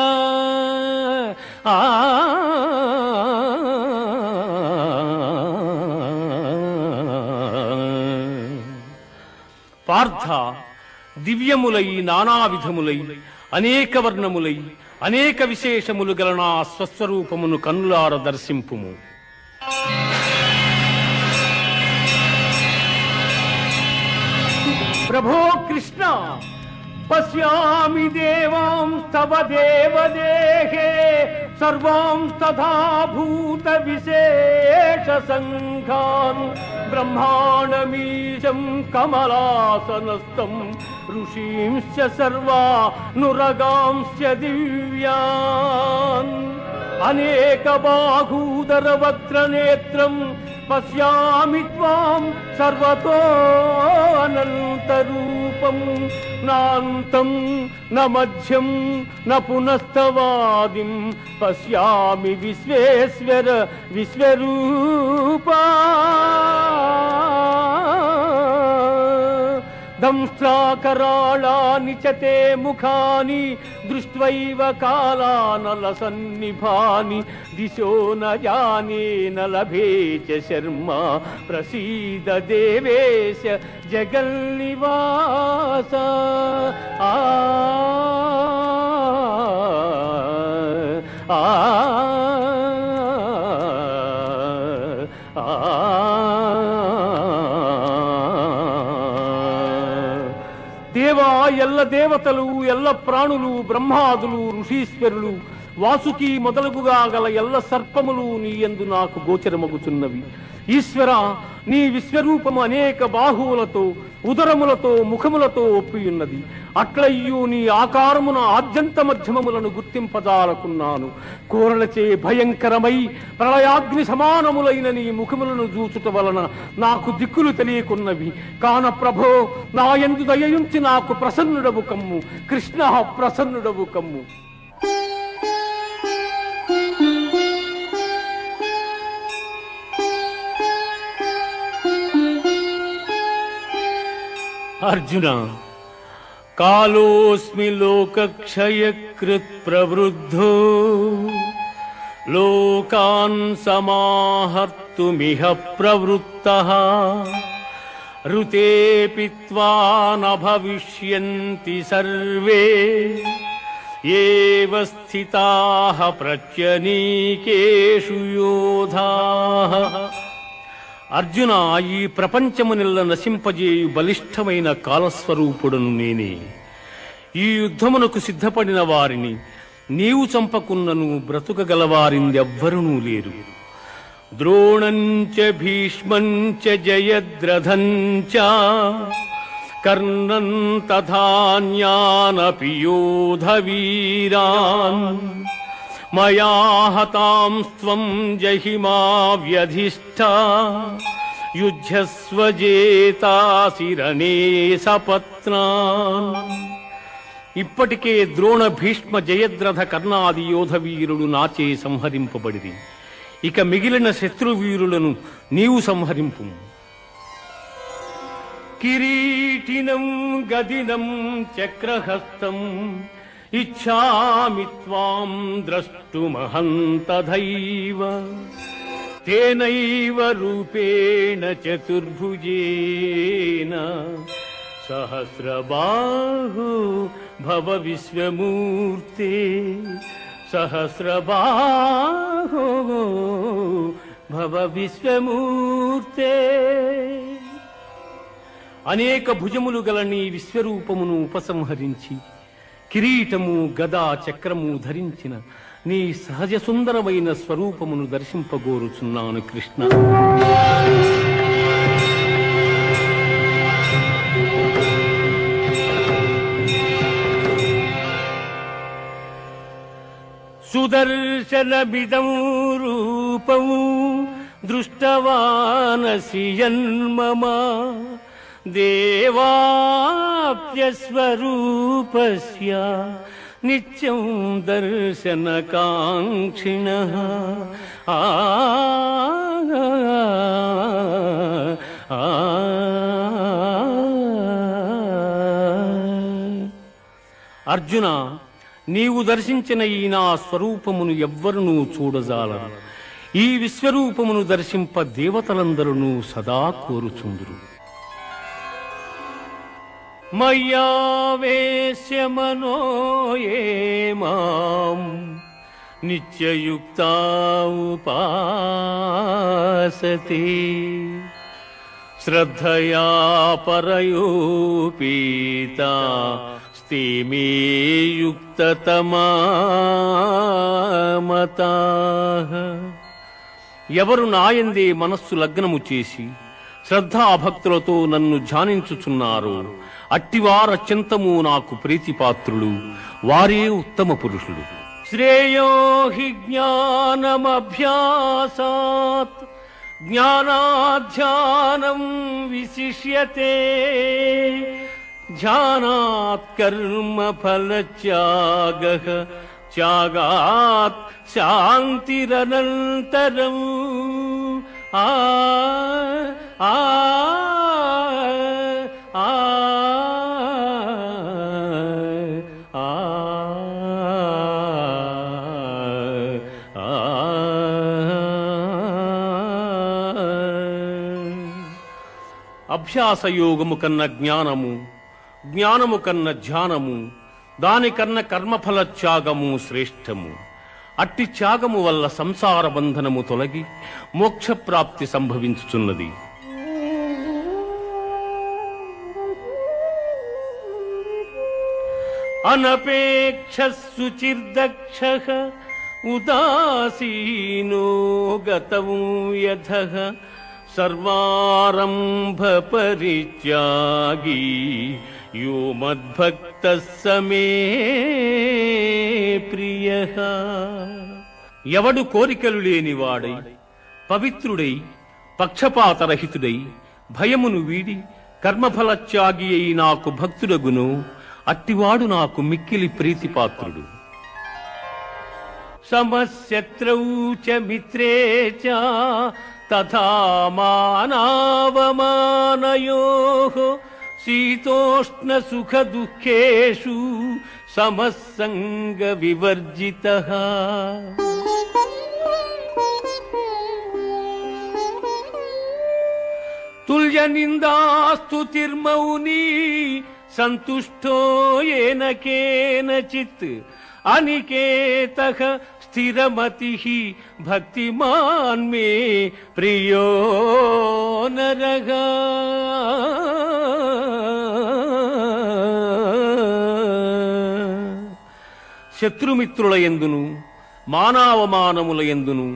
పార్థ, దివ్యములై, నానావిధములై, అనేక వర్ణములై, అనేక విశేషములు గల నా స్వస్వరూపమును కన్నులార దర్శింపుము. ప్రభో కృష్ణ, పశ్యామి దేవాంస్తవ దేవదేహే సర్వాంస్తథా భూత విశేష సంఘాన్ బ్రహ్మాండమీశం కమలాసనస్థం ఋషీంశ్చ సర్వానురగాంశ్చ దివ్యాన్ అనేక బాహూదర వక్త్రనేత్రం పశ్యామి త్వాం సర్వతో అనంతరూపం నాంతం న మధ్యం న పునస్తవాదిం పశ్యామి విశ్వేశ్వర విశ్వరూపా. దంష్ట్రాకరాళాని చ తే ముఖాని దృష్ట్వైవ కాలానలసన్నిభాని దిశో న జానే న లభే చ శర్మ ప్రసీద దేవేశ జగన్నివాస. ఆ దేవా, ఎల్ల దేవతలు, ఎల్ల ప్రాణులు, బ్రహ్మాదులు, ఋషీశ్వరులు, వాసుకి మొదలగుగా గల ఎల్ల సర్పములు నీ యందు నాకు గోచరమగుచున్నవి. ఈశ్వర, నీ విశ్వరూపము అనేక బాహువులతో, ఉదరములతో, ముఖములతో ఒప్పియున్నది. అట్లయ్యూ నీ ఆకారమున ఆద్యంత మధ్యమములను గుర్తింపజాలకున్నాను. కోరలచే భయంకరమై ప్రళయాగ్ని సమానములైన నీ ముఖములను చూచుట వలన నాకు దిక్కులు తెలియకున్నవి. కాన ప్రభో, నా యందు దయయుంచి నాకు ప్రసన్నుడవు కమ్ము. కృష్ణ, ప్రసన్నుడవు కమ్ము. అర్జున, కాలోస్మి లోకక్షయకృత్ ప్రవృద్ధో లోకాన్ సమాహర్తుమిహ ప్రవృత్తః ఋతే పిత్వా న భవిష్యంతి సర్వే ఏవ స్థితాః ప్రత్యనీకేషు యోధాః. అర్జున, ఈ ప్రపంచమునిల్ల నశింపజేయు బలిష్టమైన కాలస్వరూపుడను నేనే. ఈ యుద్ధమునకు సిద్ధపడిన వారిని నీవు చంపకున్నను బ్రతుకగలవారిందెవ్వరునూ లేరు. ద్రోణంచ భీష్మంచ జయద్రథంచ కర్ణం తథాన్యానపి యోధవీరాన్ మయా హతాంస్త్వం జహిమా వ్యధిష్ఠా యుద్ధస్వజేతాసిరణే సపత్నాన్. ఇప్పటికే ద్రోణ భీష్మ జయద్రథ కర్ణాది యోధ వీరులు నాచే సంహరింపబడిరి. ఇక మిగిలిన శత్రువీరులను నీవు సంహరింపు. కిరీటినం గదినం చక్రహస్తం ఇచ్ఛామి త్వాం ద్రష్టుమహంతథైవ తేనైవ రూపేణ చతుర్భుజేన సహస్రబాహు భవ విశ్వమూర్తే సహస్రబాహు భవ విశ్వమూర్తే. అనేక భుజములు గల నీ విశ్వరూపమును ఉపసంహరించి కిరీటము గదా చక్రము ధరించిన నీ సహజ సుందరమైన స్వరూపమును దర్శింపగోరుచున్నాను కృష్ణ. సుదర్శనమిదం రూపం దృష్టవానసి యన్మమ దేవాప్యస్వరూపస్య నిత్యం దర్శనకాంక్షిణః. అర్జున, నీవు దర్శించిన ఈ నా స్వరూపమును ఎవ్వరునూ చూడజాలరు. ఈ విశ్వరూపమును దర్శింప దేవతలందరూ సదా కోరుచుందురు. మయ్యావేశ్య మనో యే మాం నిత్యయుక్తా ఉపాసతే శ్రద్ధయా పరయోపీతా స్తే మే యుక్తతమా మతాః. ఎవరు నాయందే మనస్సు లగ్నము చేసి శ్రద్ధాభక్తులతో నన్ను ధ్యానించుచున్నారో అట్టివారత్యంతము నాకు ప్రీతిపాత్రులు, వారే ఉత్తమ పురుషులు. శ్రేయో హి జ్ఞానమభ్యాసాత్ జ్ఞానాధ్యానం విశిష్యతే ధ్యానాత్ కర్మ ఫలత్యాగః త్యాగాత్ శాంతిరనంతరం. ఆ ఆ ఆ అభ్యాసయోగము కన్న జ్ఞానము, జ్ఞానము కన్న ధ్యానము, దానికన్న కర్మఫల త్యాగము శ్రేష్టము. అట్టి త్యాగము వల్ల సంసార బంధనము తొలగి మోక్షప్రాప్తి సంభవించుచున్నది. అనపేక్ష శుచిర్దక్షః ఉదాసీనో గతము యథః సర్వారంభ పరిత్యాగీ యో మద్భక్తః సమే ప్రియః. ఎవడు కోరికలు లేనివాడై పవిత్రుడై పక్షపాతరహితుడై భయమును వీడి కర్మఫలత్యాగి అయి నాకు భక్తుడగును అట్టివాడు నాకు మిక్కిలి ప్రీతిపాత్రుడు. సమశత్రౌ చ మిత్రే చ తథా మానావమానయోః శీతోష్ణ సుఖ దుఃఖేషు సమస్సంగ వివర్జితః. తుల్య నిందాస్తుతిర్మౌనీ సంతుష్టో ఏన కేనచిత్ అనికేతః స్థిరమతిః భక్తిమాన్ మే ప్రియో నరః. శత్రుమిత్రుల యందును మానావమానముల యందును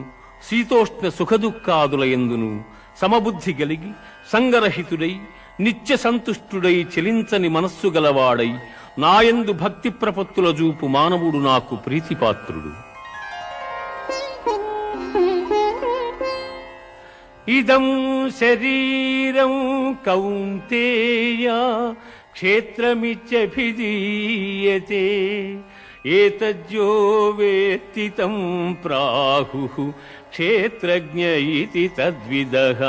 శీతోష్ణ సుఖదుఃఖాదుల యందును సమబుద్ధి గలిగి సంగరహితుడై నిత్య సంతుష్టుడై చెలించని మనస్సు గలవాడై నాయందు భక్తి ప్రపత్తుల చూపు మానవుడు నాకు ప్రీతిపాత్రుడు. ఇదం శరీరం కౌంతేయ క్షేత్రమిత్యభిధీయతే ఏతజ్జో వేత్తి తం ప్రాహుః క్షేత్రజ్ఞ ఇతి తద్విదః.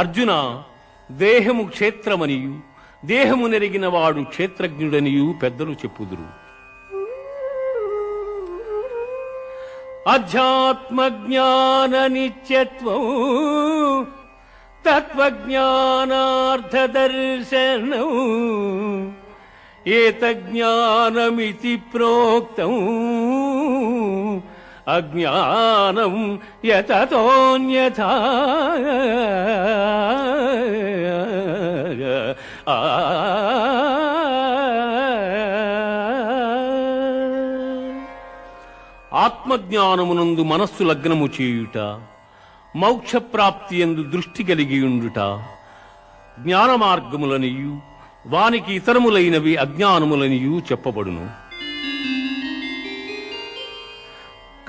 అర్జున, దేహము క్షేత్రమనియు దేహము నెరిగిన వాడు క్షేత్రజ్ఞుడనియు పెద్దలు చెప్పుదురు. అధ్యాత్మజ్ఞాన నిత్యత్వం తత్వజ్ఞానార్థదర్శనం ఏతజ్ఞానమితి ప్రోక్తం అజ్ఞానం యతతోన్యథా. ఆత్మజ్ఞానమునందు మనస్సు లగ్నము చేయుట, మోక్షప్రాప్తి యందు దృష్టి కలిగియుండుట జ్ఞాన మార్గములనియు వానికి ఇతరములైనవి అజ్ఞానములనియు చెప్పబడును.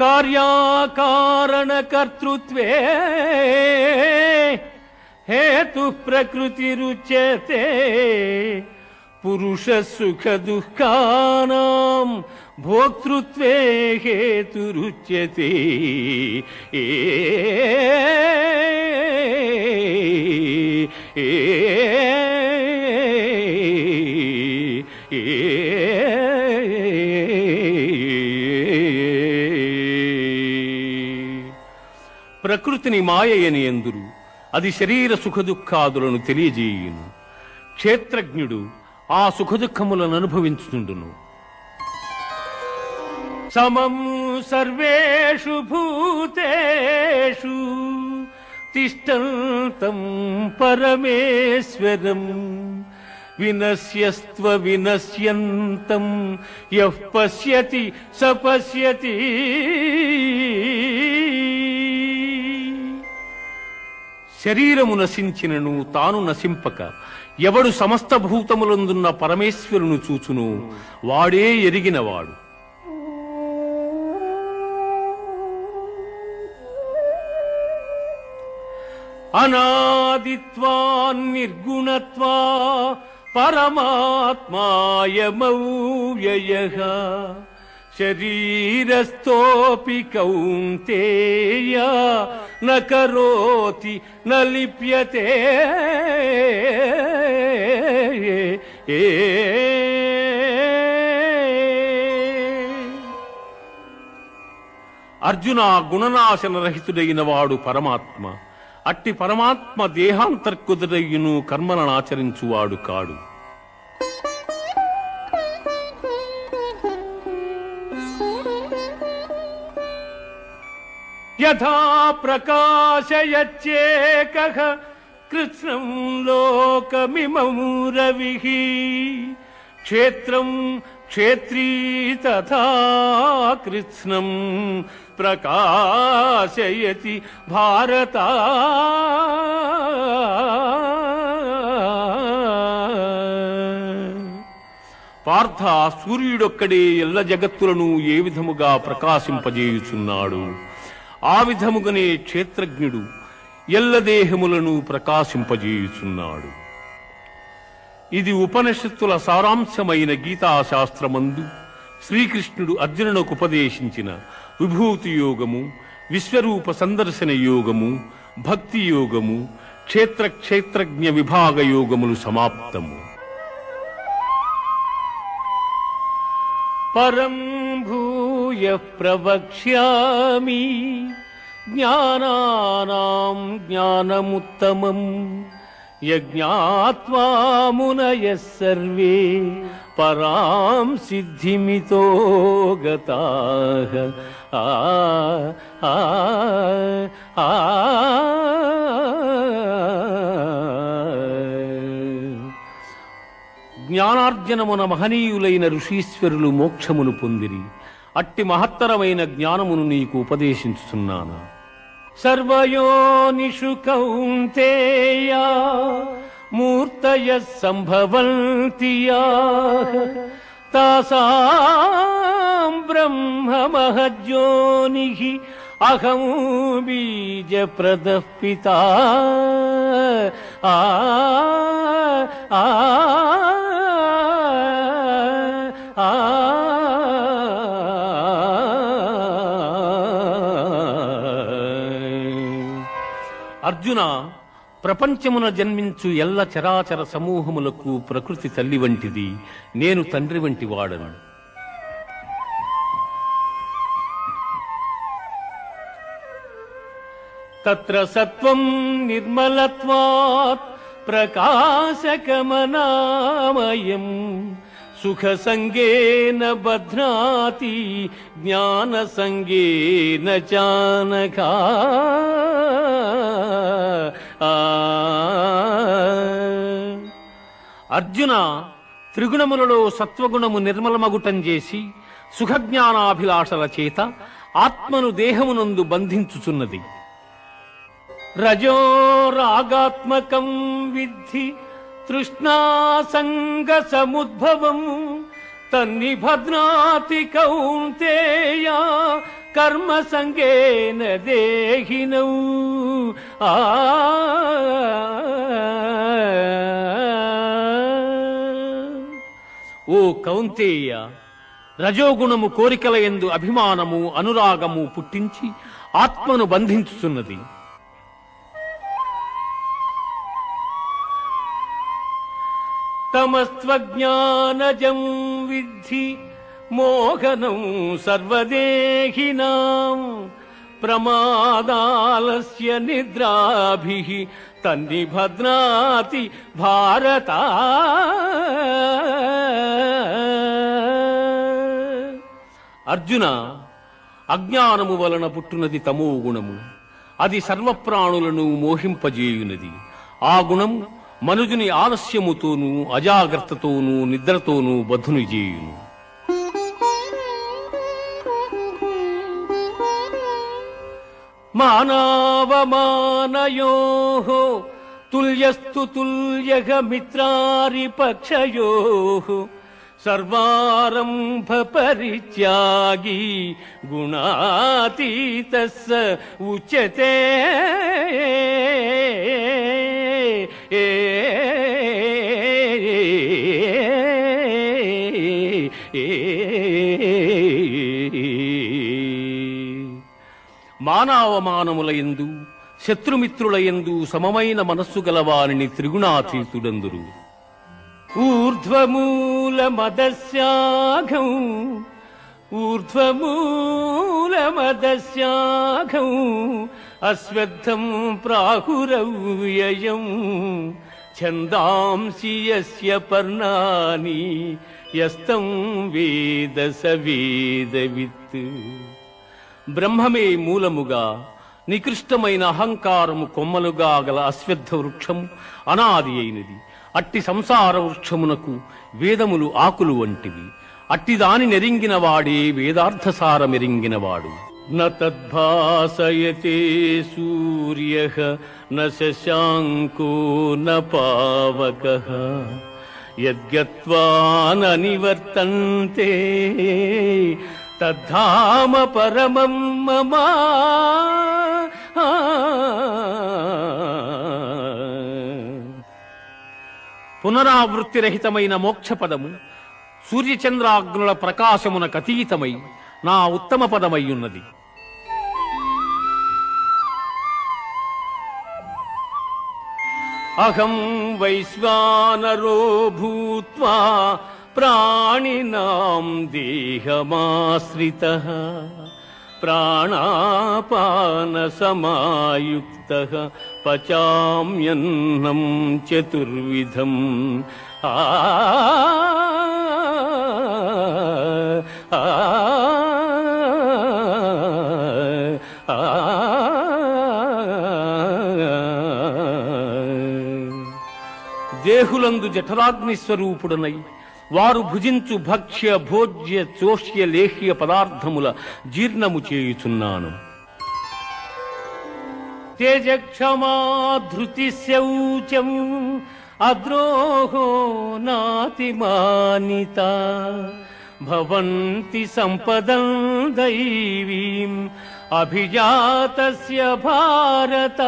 కార్యాకారణ కర్తృత్వే హేతు ప్రకృతిరుచ్యతే పురుష సుఖ దుఃఖానాం భోక్తృత్వే హేతురుచ్యతే. ప్రకృతిని మాయయని ఎందురు, అది శరీర సుఖదుఖాదులను తెలియజేయును. క్షేత్రజ్ఞుడు ఆ సుఖదుఖములను అనుభవించుండును. సమం సర్వేషు భూతేషు తిష్టంతం పరమేశ్వరం వినశ్యస్త్వ వినశ్యంతం యః పశ్యతి స పశ్యతి. శరీరము నశించినను తాను నశింపక ఎవడు సమస్త భూతములందున్న పరమేశ్వరును చూచును వాడే ఎరిగినవాడు. అనాదిత్వాన్ నిర్గుణత్వా పరమాత్మాయమవ్యయః శరీరస్థోపి కౌంతేయ న కరోతి న లిప్యతే. అర్జున, గుణనాశన రహితుడైన వాడు పరమాత్మ. అట్టి పరమాత్మ దేహాంతర్కుదురయ్యును కర్మలను ఆచరించువాడు కాడు. యథా ప్రకాశయచ్చేకః కృత్స్నం లోకమిమం రవిః క్షేత్రం క్షేత్రీ తథా కృత్స్నం ప్రకాశయతి భారత. పార్థ, సూర్యుడొక్కడే ఎల్ల జగత్తులను ఏ విధముగా ప్రకాశింపజేయుచున్నాడు, ఆ విధముగానే క్షేత్రజ్ఞుడు ఎల్ల దేహములను ప్రకాశింపజేయుచున్నాడు. ఇది ఉపనిషత్తుల సారాంశమైన గీతాశాస్త్రమందు శ్రీకృష్ణుడు అర్జునునకు ఉపదేశించిన విభూతి యోగము, విశ్వరూప సందర్శన యోగము, భక్తి యోగము, క్షేత్రజ్ఞ విభాగ యోగములు సమాప్తము. పరం భూయః ప్రవక్ష్యామి జ్ఞానానాం జ్ఞానముత్తమం యజ్ఞాత్వా మునయః సర్వే పరాం సిద్ధిమితో గతాః. జ్ఞానార్జనమున మహనీయులైన ఋషీశ్వరులు మోక్షమును పొందిరి. అట్టి మహత్తరమైన జ్ఞానమును నీకు ఉపదేశించుచున్నాను. సర్వయోనిషు కౌంతేయ మూర్తయః సంభవంతి యాః తాసాం బ్రహ్మ మహజ్యోనిః అహం బీజప్రదః పితా. అర్జున, ప్రపంచమున జన్మించు ఎల్ల చరాచర సమూహములకు ప్రకృతి తల్లి వంటిది, నేను తండ్రి వంటి వాడను. తత్ర సత్వం నిర్మలత్వాత్ ప్రకాశకమనామయం సుఖ సంగేన బధ్నాతి జ్ఞాన సంగేన చానఘా. అర్జున, త్రిగుణములలో సత్వగుణము నిర్మలమగుటం చేసి సుఖజ్ఞానాభిలాషల చేత ఆత్మను దేహమునందు బంధించుచున్నది. రజో రాగాత్మకం విద్ధి తృష్ణాసంగ సముద్భవం తన్నిభద్నాతి కౌంతేయ కర్మ సంగేన దేహినౌ. ఓ కౌంతేయ, రజోగుణము కోరికల యందు అభిమానము అనురాగము పుట్టించి ఆత్మను బంధించుచున్నది. తమస్త్వజ్ఞానజం విద్ధి మోహనం సర్వదేహినాం ప్రమాదాలస్య నిద్రాభిః తన్నిభద్నాతి భారత. అర్జున, అజ్ఞానము వలన పుట్టునది తమో గుణము. అది సర్వప్రాణులను మోహింపజేయునది. ఆ గుణము మనుజుని ఆలస్యముతోనూ అజాగ్రత్తతోనూ నిద్రతోనూ బద్ధుని చేయును. మానావమానయోః తుల్యస్తు తుల్యః మిత్రారిపక్షయోః సర్వారంభ పరిత్యాగి గుణాతీతః స ఉచ్యతే. మానవమానములయందు శత్రుమిత్రులయందు సమమైన మనస్సు గలవారిని త్రిగుణాతీతుడందురు. ఊర్ధ్వమూలమదస్యాఘం ఊర్ధ్వమూలమదస్యాఘం అశ్వత్థం ప్రాహురవ్యయం ఛందాంసి యస్య పర్ణాని యస్తం వేద స వేదవిత్. బ్రహ్మమే మూలముగా నికృష్టమైన అహంకారము కొమ్మలుగా గల అశ్వత్థ వృక్షము అనాది అయినది. అట్టి సంసార వృక్షమునకు వేదములు ఆకులు వంటివి. అట్టి దాని నెరింగిన వాడే వేదార్థసారమెరింగినవాడు. న తద్భాసయతే సూర్యః న శశాంకో న పావకః యద్గత్వా న నివర్తంతే తద్ధామ పరమం మమ. పునరావృత్తిరహితమైన మోక్షపదము సూర్యచంద్రాగ్నుల ప్రకాశమునకతీతమై నా ఉత్తమ పదమయ్యున్నది. అహం వైశ్వానరో భూత్వా ప్రాణినాం దేహమాశ్రితః ప్రాణాపాన సమాయుక్తః పచామ్యన్నం చతుర్విధం. దేహులందు జఠరాగ్ని స్వరూపుడనై వారు భుజించు భక్ష్య భోజ్య చోష్య లేహ్య పదార్థముల జీర్ణము చేయుచున్నాను. తేజక్షమా ధృతి శౌచం అద్రోహో నాతిమానిత భవంతి సంపదం దైవీం అభిజాతస్య భారత.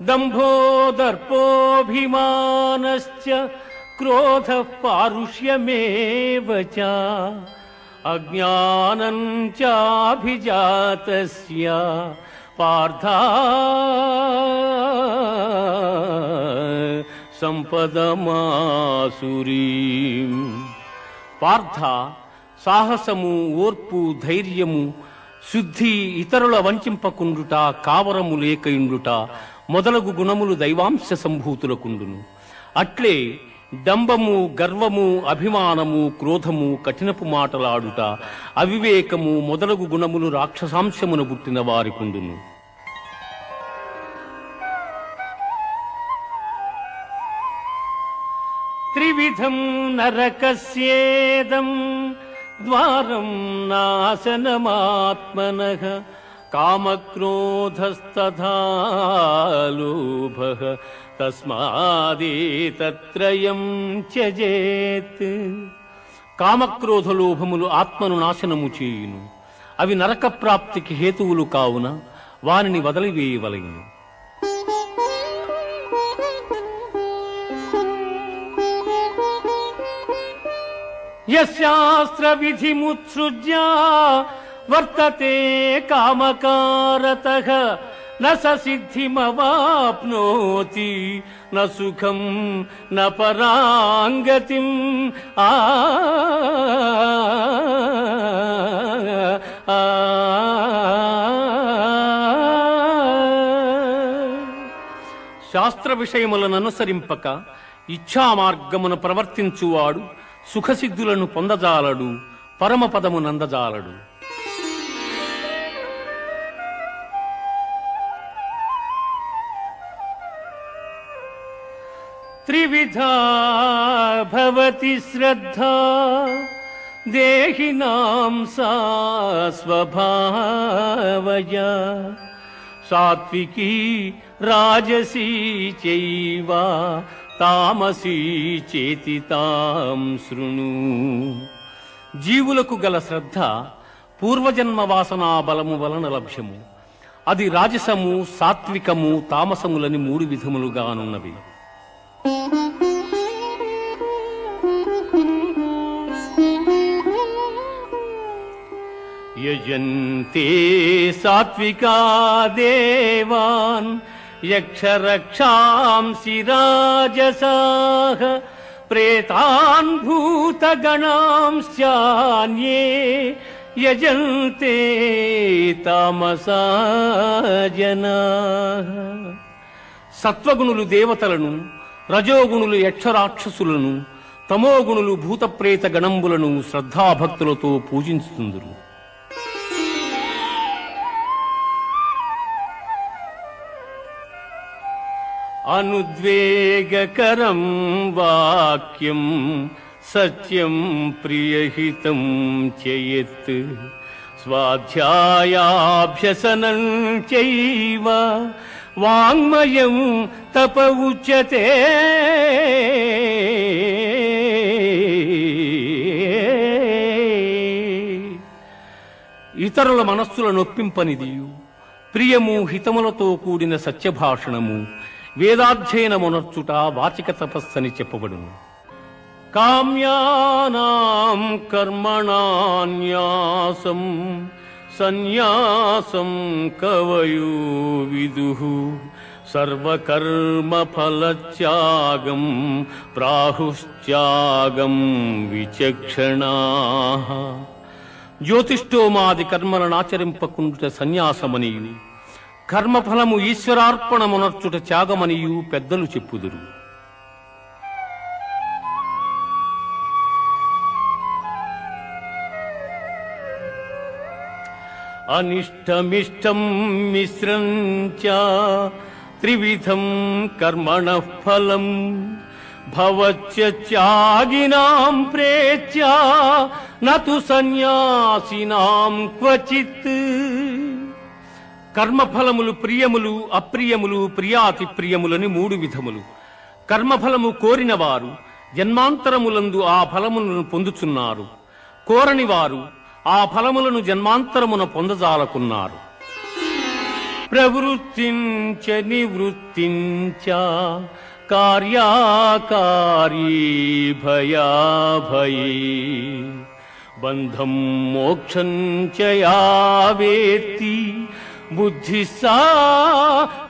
దంభో దర్పోభిమానశ్చ క్రోధః పారుష్యమేవ చ అజ్ఞానం చాభిజాతస్య పార్థ సంపదమాసురీం. పార్థ, సాహసము, ఓర్పు, ధైర్యము, శుద్ధి, ఇతరుల వంచింపకుండుట, కావరము లేకయుండుట మొదలగు గుణములు దైవాంశ సంభూతులకుండును. అట్లే డంబము, గర్వము, అభిమానము, క్రోధము, కఠినపు మాటలాడుట, అవివేకము మొదలగు గుణములు రాక్షసాంశమున పుట్టిన వారికుండును. త్రివిధం నరకస్యేదం ద్వారం నాశనమాత్మనః కామక్రోధస్తథా లోభః తస్మాదేతత్రయం త్యజేత్. కామక్రోధ లోభములు ఆత్మను నాశనము చేయును. అవి నరక ప్రాప్తికి హేతువులు కావున వారిని వదిలివేయవలెను. యశాస్త్ర విధిముత్సృజ్య వర్తతే కామకారతః న స సిద్ధిమవాప్నోతి న సుఖం న పరాంగతిం. శాస్త్ర విషయములను అనుసరింపక ఇచ్ఛా మార్గమున ప్రవర్తించువాడు సుఖసిద్ధులను పొందజాలడు, పరమపదము నందజాలడు. త్రివిధా భవతి శ్రద్ధా దేహినాం సా స్వభావజ సాత్వికీ రాజసీ చైవ తామసీ చేతి తాం శృణు. జీవులకు గల శ్రద్ధ పూర్వజన్మ వాసనా బలము వలన లభ్యము. అది రాజసము, సాత్వికము, తామసములని 3 విధములుగానున్నవి. యజంతే సాత్వికా దేవాన్ యక్షరక్షాంసి రాజసాః ప్రేతాన్ భూతగణాంశ్చాన్యే యజంతే తామసా జనాః. సత్వగుణులు దేవతలను, రజోగుణులు యక్షరాక్షసులను, తమోగుణులు భూతప్రేత గణంబులను శ్రద్ధాభక్తులతో పూజించుతుందురు. అనుద్వేగకరం వాక్యం సత్యం ప్రియహితం చయత్ స్వాధ్యాయాభ్యసనం చైవ వాంగ్మయం తప ఉచ్యతే. ఇతరుల మనస్సుల నొప్పింపనిదియు, ప్రియము, హితములతో కూడిన సత్యభాషణము, వేదాధ్యయనమునర్చుట వాచిక తపస్సని చెప్పబడును. కామ్యానాం కర్మణాన్యాసం సన్యాసం కవయో విదుః సర్వకర్మ ఫలత్యాగం ప్రాహుశ్త్యాగం విచక్షణాః. జ్యోతిష్ఠోమాది కర్మలనాచరింపకుండుట సన్యాసమనియు, కర్మఫలము ఈశ్వరార్పణమునర్చుట త్యాగమనియు పెద్దలు చెప్పుదురు. అనిష్టమిష్టం మిశ్రం చ త్రివిధం కర్మణః ఫలం భవత్యాగినాం ప్రేత్య నతు సన్యాసినాం క్వచిత్. కర్మఫలములు ప్రియములు అప్రియములు ప్రియాతి ప్రియములని 3 విధములు. కర్మఫలము కోరిన వారు జన్మాంతరములందు ఆ ఫలములను పొందుచున్నారు. కోరని వారు ఆ ఫలములను జన్మాంతరమున పొందజాలకున్నారు. ప్రవృత్తించ నివృత్తించ కార్యాకారీ భయాభయీ బంధం మోక్షం చ యా వేత్తి బుద్ధి సా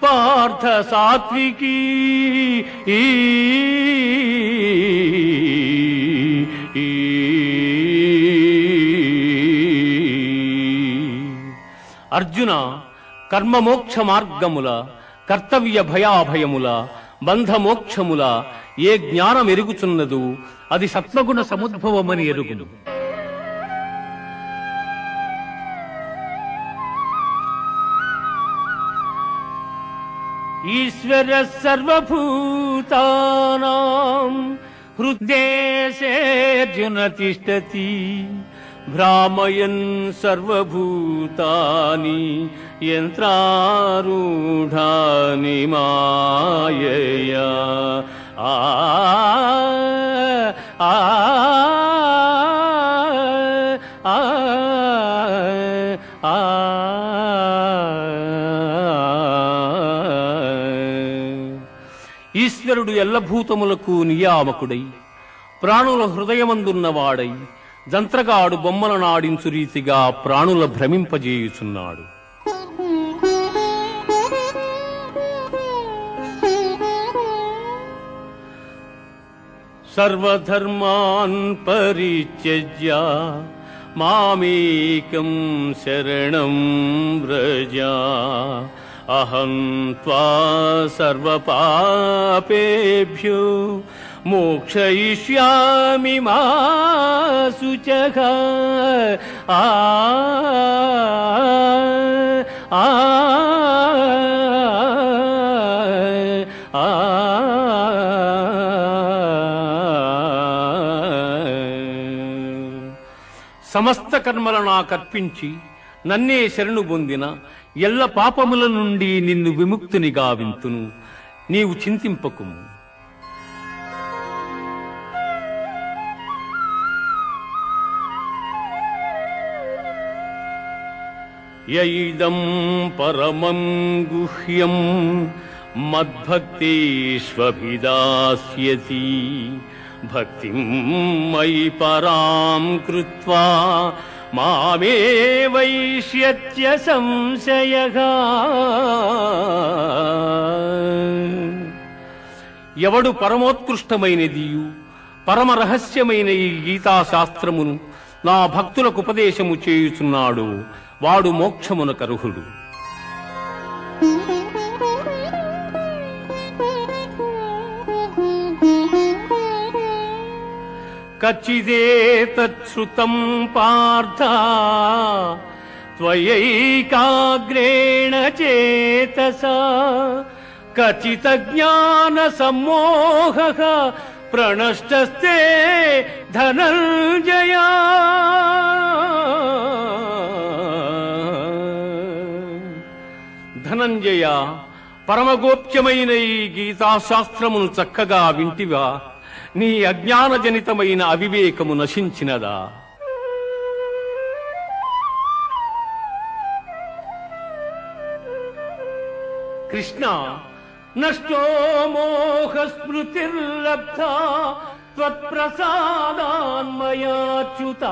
పార్థ సాత్వికీ. అర్జున, కర్మమోక్ష మార్గముల, కర్తవ్య భయాభయముల, బంధమోక్షముల ఏ జ్ఞానం ఎరుగుచున్నదో అది సత్వగుణ సముద్భవమని ఎరుగును. ఈశ్వర సర్వభూతానాం హృద్దేశేర్జున తిష్టతి భ్రామయన్ సర్వభూతాని యంత్రారూఢాని మాయయా. ఆ ఆ ఆ ఈశ్వరుడు ఎల్లభూతములకు నియామకుడై ప్రాణుల హృదయమందున్నవాడై జంత్రగాడు బొమ్మల నాడించు రీతిగా ప్రాణుల భ్రమింపజేయుచున్నాడు. సర్వధర్మాన్ పరిత్యజ్య మామేకం శరణం వ్రజ అహం త్వా సర్వపాపేభ్యో మోక్షయిష్యామి మా శుచః. ఆ ఆ సమస్త కర్మలను నాకర్పించి నన్నే శరణు పొందిన ఎల్ల పాపముల నుండి నిన్ను విముక్తుని గావింతును. నీవు చింతింపకుము. యైదం పరమం గుహ్యం మద్భక్తేష్వభిదాస్యతి భక్తిం మయి పరాం కృత్వా మామే వైష్యత్య సంశయః. ఎవడు పరమోత్కృష్టమైనదియు పరమ రహస్యమైన ఈ గీతాశాస్త్రమును నా భక్తులకు ఉపదేశము చేయుచున్నాడు వాడు మోక్షమునకర్హుడు. కచ్చిదేతచ్ఛృతం పార్థ త్వయైకాగ్రేణ చేతసా కచిత జ్ఞాన సమ్మోహః ప్రణష్టస్తే ధనంజయ. ధనంజయ, పరమగోప్యమైన ఈ గీతాశాస్త్రమును చక్కగా వింటివా? నీ అజ్ఞానజనితమైన అవివేకము నశించినదా? కృష్ణ, నష్టో మోహ స్మృతిర్లబ్ధా త్వత్ప్రసాదాన్మయాచ్యుత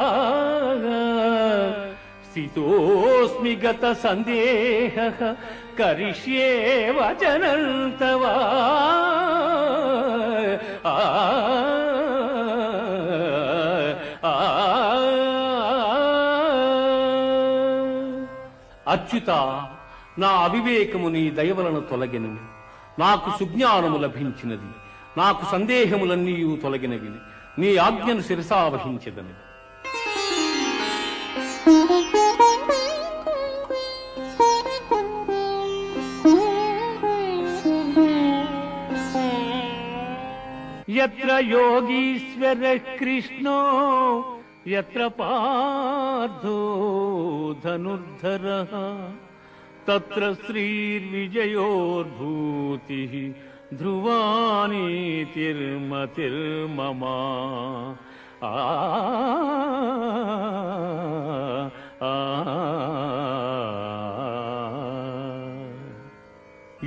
స్థితోస్మి గత సందేహః కరిష్యే వచనం తవ. అచ్యుత, నా అవివేకము నీ దయవలన తొలగెను. నాకు సుజ్ఞానము లభించినది. నాకు సందేహములన్నీ తొలగినవి. నీ ఆజ్ఞను శిరసావహించెదను. యత్ర యోగీశ్వర కృష్ణో యత్ర పార్థో ధనుర్ధరః తత్ర శ్రీర్విజయోర్భూతిః ధ్రువా నీతిర్మతిర్మమ.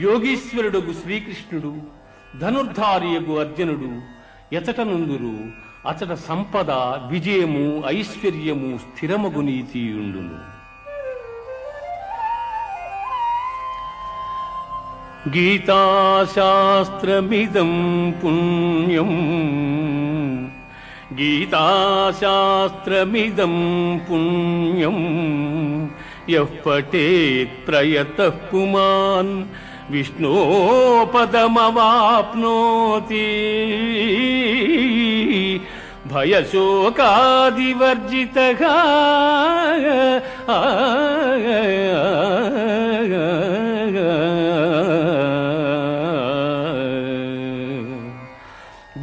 యోగీశ్వరుడు శ్రీకృష్ణుడు, ధనుర్ధారియగు అర్జునుడు ఎచట నుందురు అచట సంపద, విజయము, ఐశ్వర్యము, స్థిరమగు నీతియుండును. గీతాశాస్త్రమిదం పుణ్యం, గీతాశాస్త్రమిదం పుణ్యం యః పఠేత్ ప్రయతః పుమాన్ విష్ణోపదమవాప్నోతి. భయశోకాదివర్జితః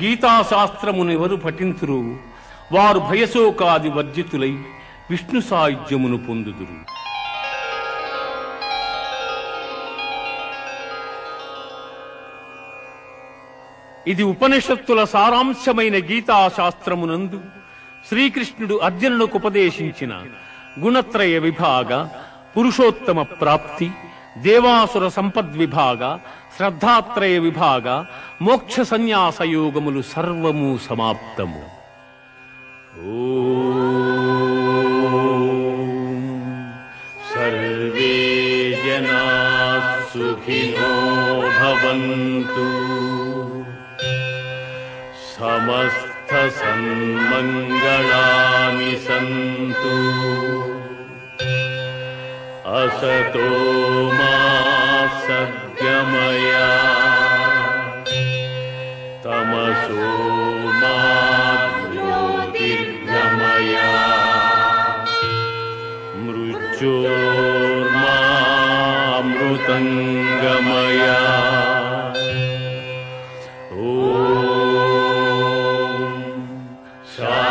గీతాశాస్త్రమునెవరు పఠింతురు వారు భయశోకాది వర్జితులై విష్ణు సాయుధ్యమును పొందుదురు. ఇది ఉపనిషత్తుల సారాంశమైన గీతాశాస్త్రమునందు శ్రీకృష్ణుడు అర్జునులకు ఉపదేశించిన గుణత్రయ విభాగ, పురుషోత్తమ ప్రాప్తి, దేవాసుర సంపద్విభాగ, శ్రద్ధాత్రయ విభాగ, మోక్ష సన్యాస యోగములు సర్వము సమాప్తము. ఓం సర్వే జనాః సుఖినో భవంతు, సమస్త సన్మంగళాని సంతు, असतो मा सद्गमय, तमसो मा ज्योतिर्गमय, मृत्योर्मामृतङ्गमय. ॐ